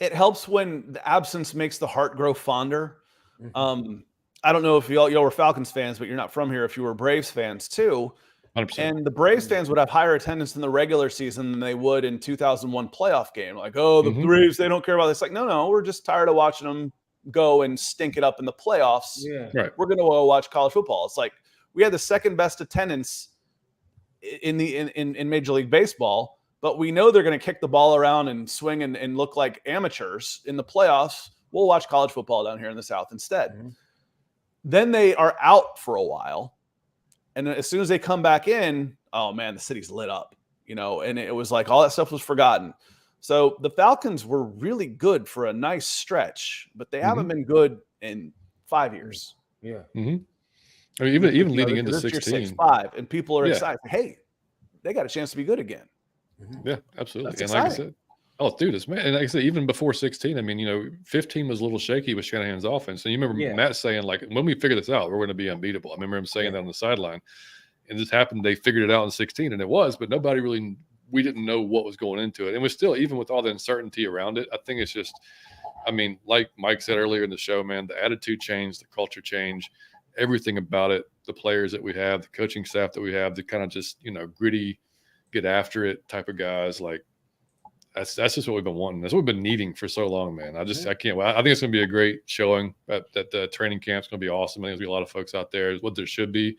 It helps when the absence makes the heart grow fonder. I don't know if y'all were Falcons fans, but you're not from here. If you were Braves fans too, 100%. And the Braves fans would have higher attendance in the regular season than they would in 2001 playoff game. Like, oh, the Braves, they don't care about this. Like, no, we're just tired of watching them go and stink it up in the playoffs. Yeah. Right. We're going to watch college football. It's like we had the second best attendance in Major League Baseball, but we know they're going to kick the ball around and swing and look like amateurs in the playoffs. We'll watch college football down here in the South instead. Then they are out for a while. And as soon as they come back in, oh man, the city's lit up, and it was like all that stuff was forgotten. So the Falcons were really good for a nice stretch, but they haven't been good in 5 years. Yeah. I mean, even leading into 16. 6-5, and people are excited. Hey, they got a chance to be good again. Yeah, absolutely. That's and exciting. like I said, oh, dude, it's man. And like I said, even before 16, I mean, 15 was a little shaky with Shanahan's offense. And you remember Matt saying, like, when we figure this out, we're going to be unbeatable. I remember him saying that on the sideline. And this happened. They figured it out in 16, and it was, but nobody really, we didn't know what was going into it. And we're still, even with all the uncertainty around it, I think it's just, I mean, like Mike said earlier in the show, man, the attitude change, the culture change, everything about it, the players that we have, the coaching staff that we have, the kind of just, gritty, get after it type of guys. Like, that's just what we've been wanting. That's what we've been needing for so long, man. I can't. I think it's going to be a great showing. That the training camp's going to be awesome. I think there's going to be a lot of folks out there. What there should be.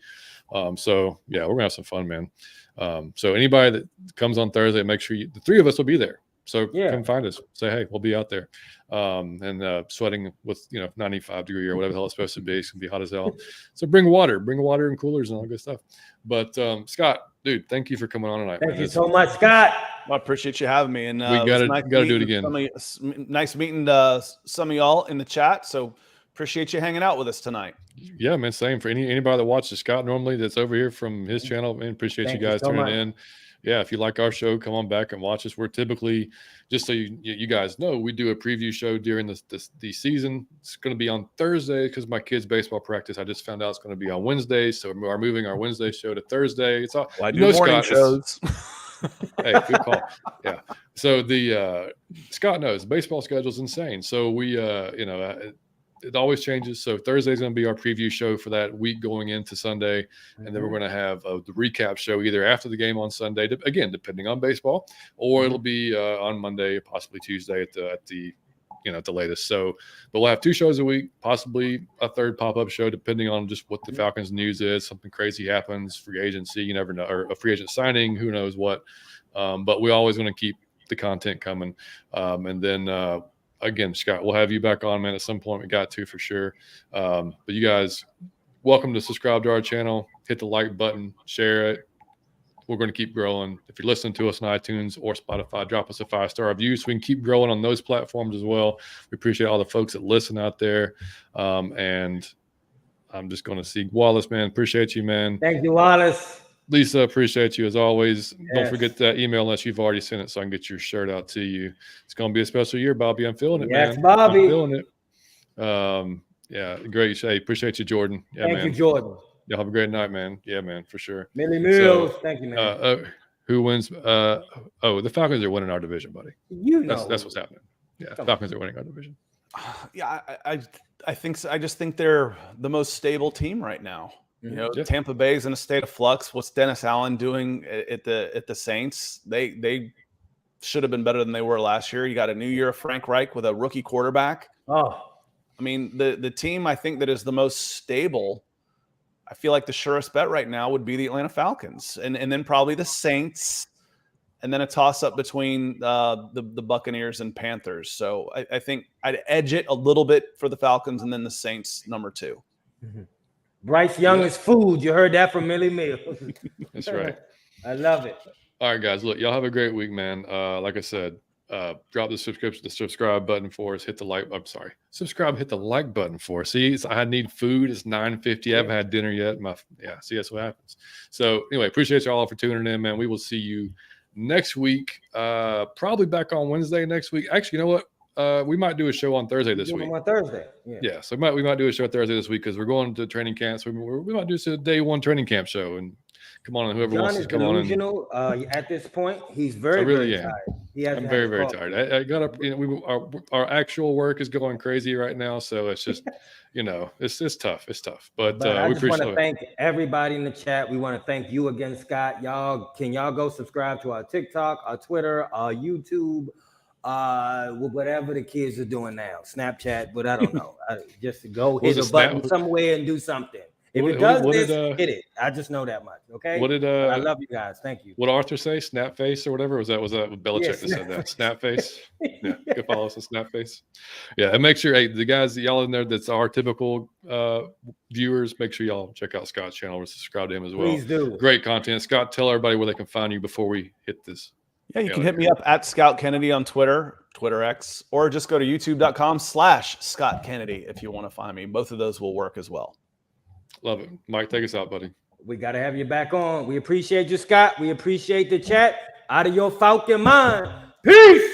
So yeah, we're gonna have some fun, man. So anybody that comes on Thursday, make sure the three of us will be there. So come find us. Say hey, we'll be out there. And sweating with 95-degree or whatever the hell it's supposed to be. It's gonna be hot as hell. So bring water and coolers and all good stuff. But Scott, dude, thank you for coming on tonight. Thank you so much, Scott. Well, I appreciate you having me. And we gotta do it again. Nice meeting some of y'all in the chat. So appreciate you hanging out with us tonight. Yeah, man. Same for anybody that watches Scott normally that's over here from his channel. Man, appreciate you guys tuning in. Yeah, if you like our show, come on back and watch us. We're typically, just so you guys know, we do a preview show during the season. It's going to be on Thursday because my kids' baseball practice. I just found out it's going to be on Wednesday, so we're moving our Wednesday show to Thursday. It's all I do morning shows. Hey, good call. Yeah. So the Scott knows baseball schedule is insane. So we it always changes. So Thursday's going to be our preview show for that week going into Sunday. And then we're going to have the recap show either after the game on Sunday, again, depending on baseball, or it'll be on Monday, possibly Tuesday at the latest. So, but we'll have 2 shows a week, possibly a third pop-up show, depending on just what the Falcons news is. Something crazy happens, free agency, you never know, or a free agent signing, who knows what. But we always want to keep the content coming. And then, again, Scott, we'll have you back on, man, at some point. We got to for sure. But you guys, welcome to subscribe to our channel. Hit the like button, share it. We're going to keep growing. If you're listening to us on iTunes or Spotify, drop us a 5-star review so we can keep growing on those platforms as well. We appreciate all the folks that listen out there. And I'm just going to see Wallace, man. Appreciate you, man. Thank you, Wallace. Lisa, appreciate you as always. Yes. Don't forget that email unless you've already sent it so I can get your shirt out to you. It's going to be a special year, Bobby. I'm feeling it, man. Yes, Bobby. I'm feeling it. Yeah, great. Hey, appreciate you, Jordan. Yeah, Thank you, Jordan. Y'all have a great night, man. Yeah, man, for sure. Millie Mills. Thank you, man. Who wins? The Falcons are winning our division, buddy. That's what's happening. Yeah, Falcons are winning our division. Yeah, I think so. I just think they're the most stable team right now. Tampa Bay's in a state of flux. What's Dennis Allen doing at the Saints? They should have been better than they were last year. You got a new year of Frank Reich with a rookie quarterback. Oh, I mean, the team I think that is the most stable, I feel like the surest bet right now would be the Atlanta Falcons, and then probably the Saints, and then a toss-up between the Buccaneers and Panthers. So I think I'd edge it a little bit for the Falcons, and then the Saints number 2. Bryce Young is food. You heard that from Millie Mills. That's right. I love it. All right, guys. Look, y'all have a great week, man. Like I said, drop the subscribe button for us. Hit the like. I'm sorry. Subscribe. Hit the like button for us. See, I need food. It's 9:50. I haven't had dinner yet. See, that's what happens. So anyway, appreciate y'all for tuning in, man. We will see you next week. Probably back on Wednesday next week. Actually, you know what? We might do a show on Thursday this week. On Thursday. Yeah. So we might do a show Thursday this week because we're going to training camps. We might do a day one training camp show and come on, and whoever wants to come on. At this point, he's very tired. I'm very, very tired. I got up. Our actual work is going crazy right now, so it's just, it's tough. It's tough. But I we just want appreciate to thank everybody in the chat. We want to thank you again, Scott. Can y'all go subscribe to our TikTok, our Twitter, our YouTube, whatever the kids are doing now, Snapchat, but I don't know. Just go hit a button somewhere and do something. If it does hit it. I just know that much. Okay. I love you guys. Thank you. What Arthur say? Snap face or whatever? Was that what Belichick that said that? Snap face. Yeah. Go follow us on Snap face. Yeah. And make sure, the guys, y'all in there that's our typical viewers, make sure y'all check out Scott's channel or subscribe to him as well. Please do. Great content. Scott, tell everybody where they can find you before we hit this. Yeah, you can hit me up at Scout Kennedy on Twitter X, or just go to youtube.com/Scott Kennedy if you want to find me. Both of those will work as well. Love it. Mike, take us out, buddy. We got to have you back on. We appreciate you, Scott. We appreciate the chat. Out of your Falcon mind. Peace.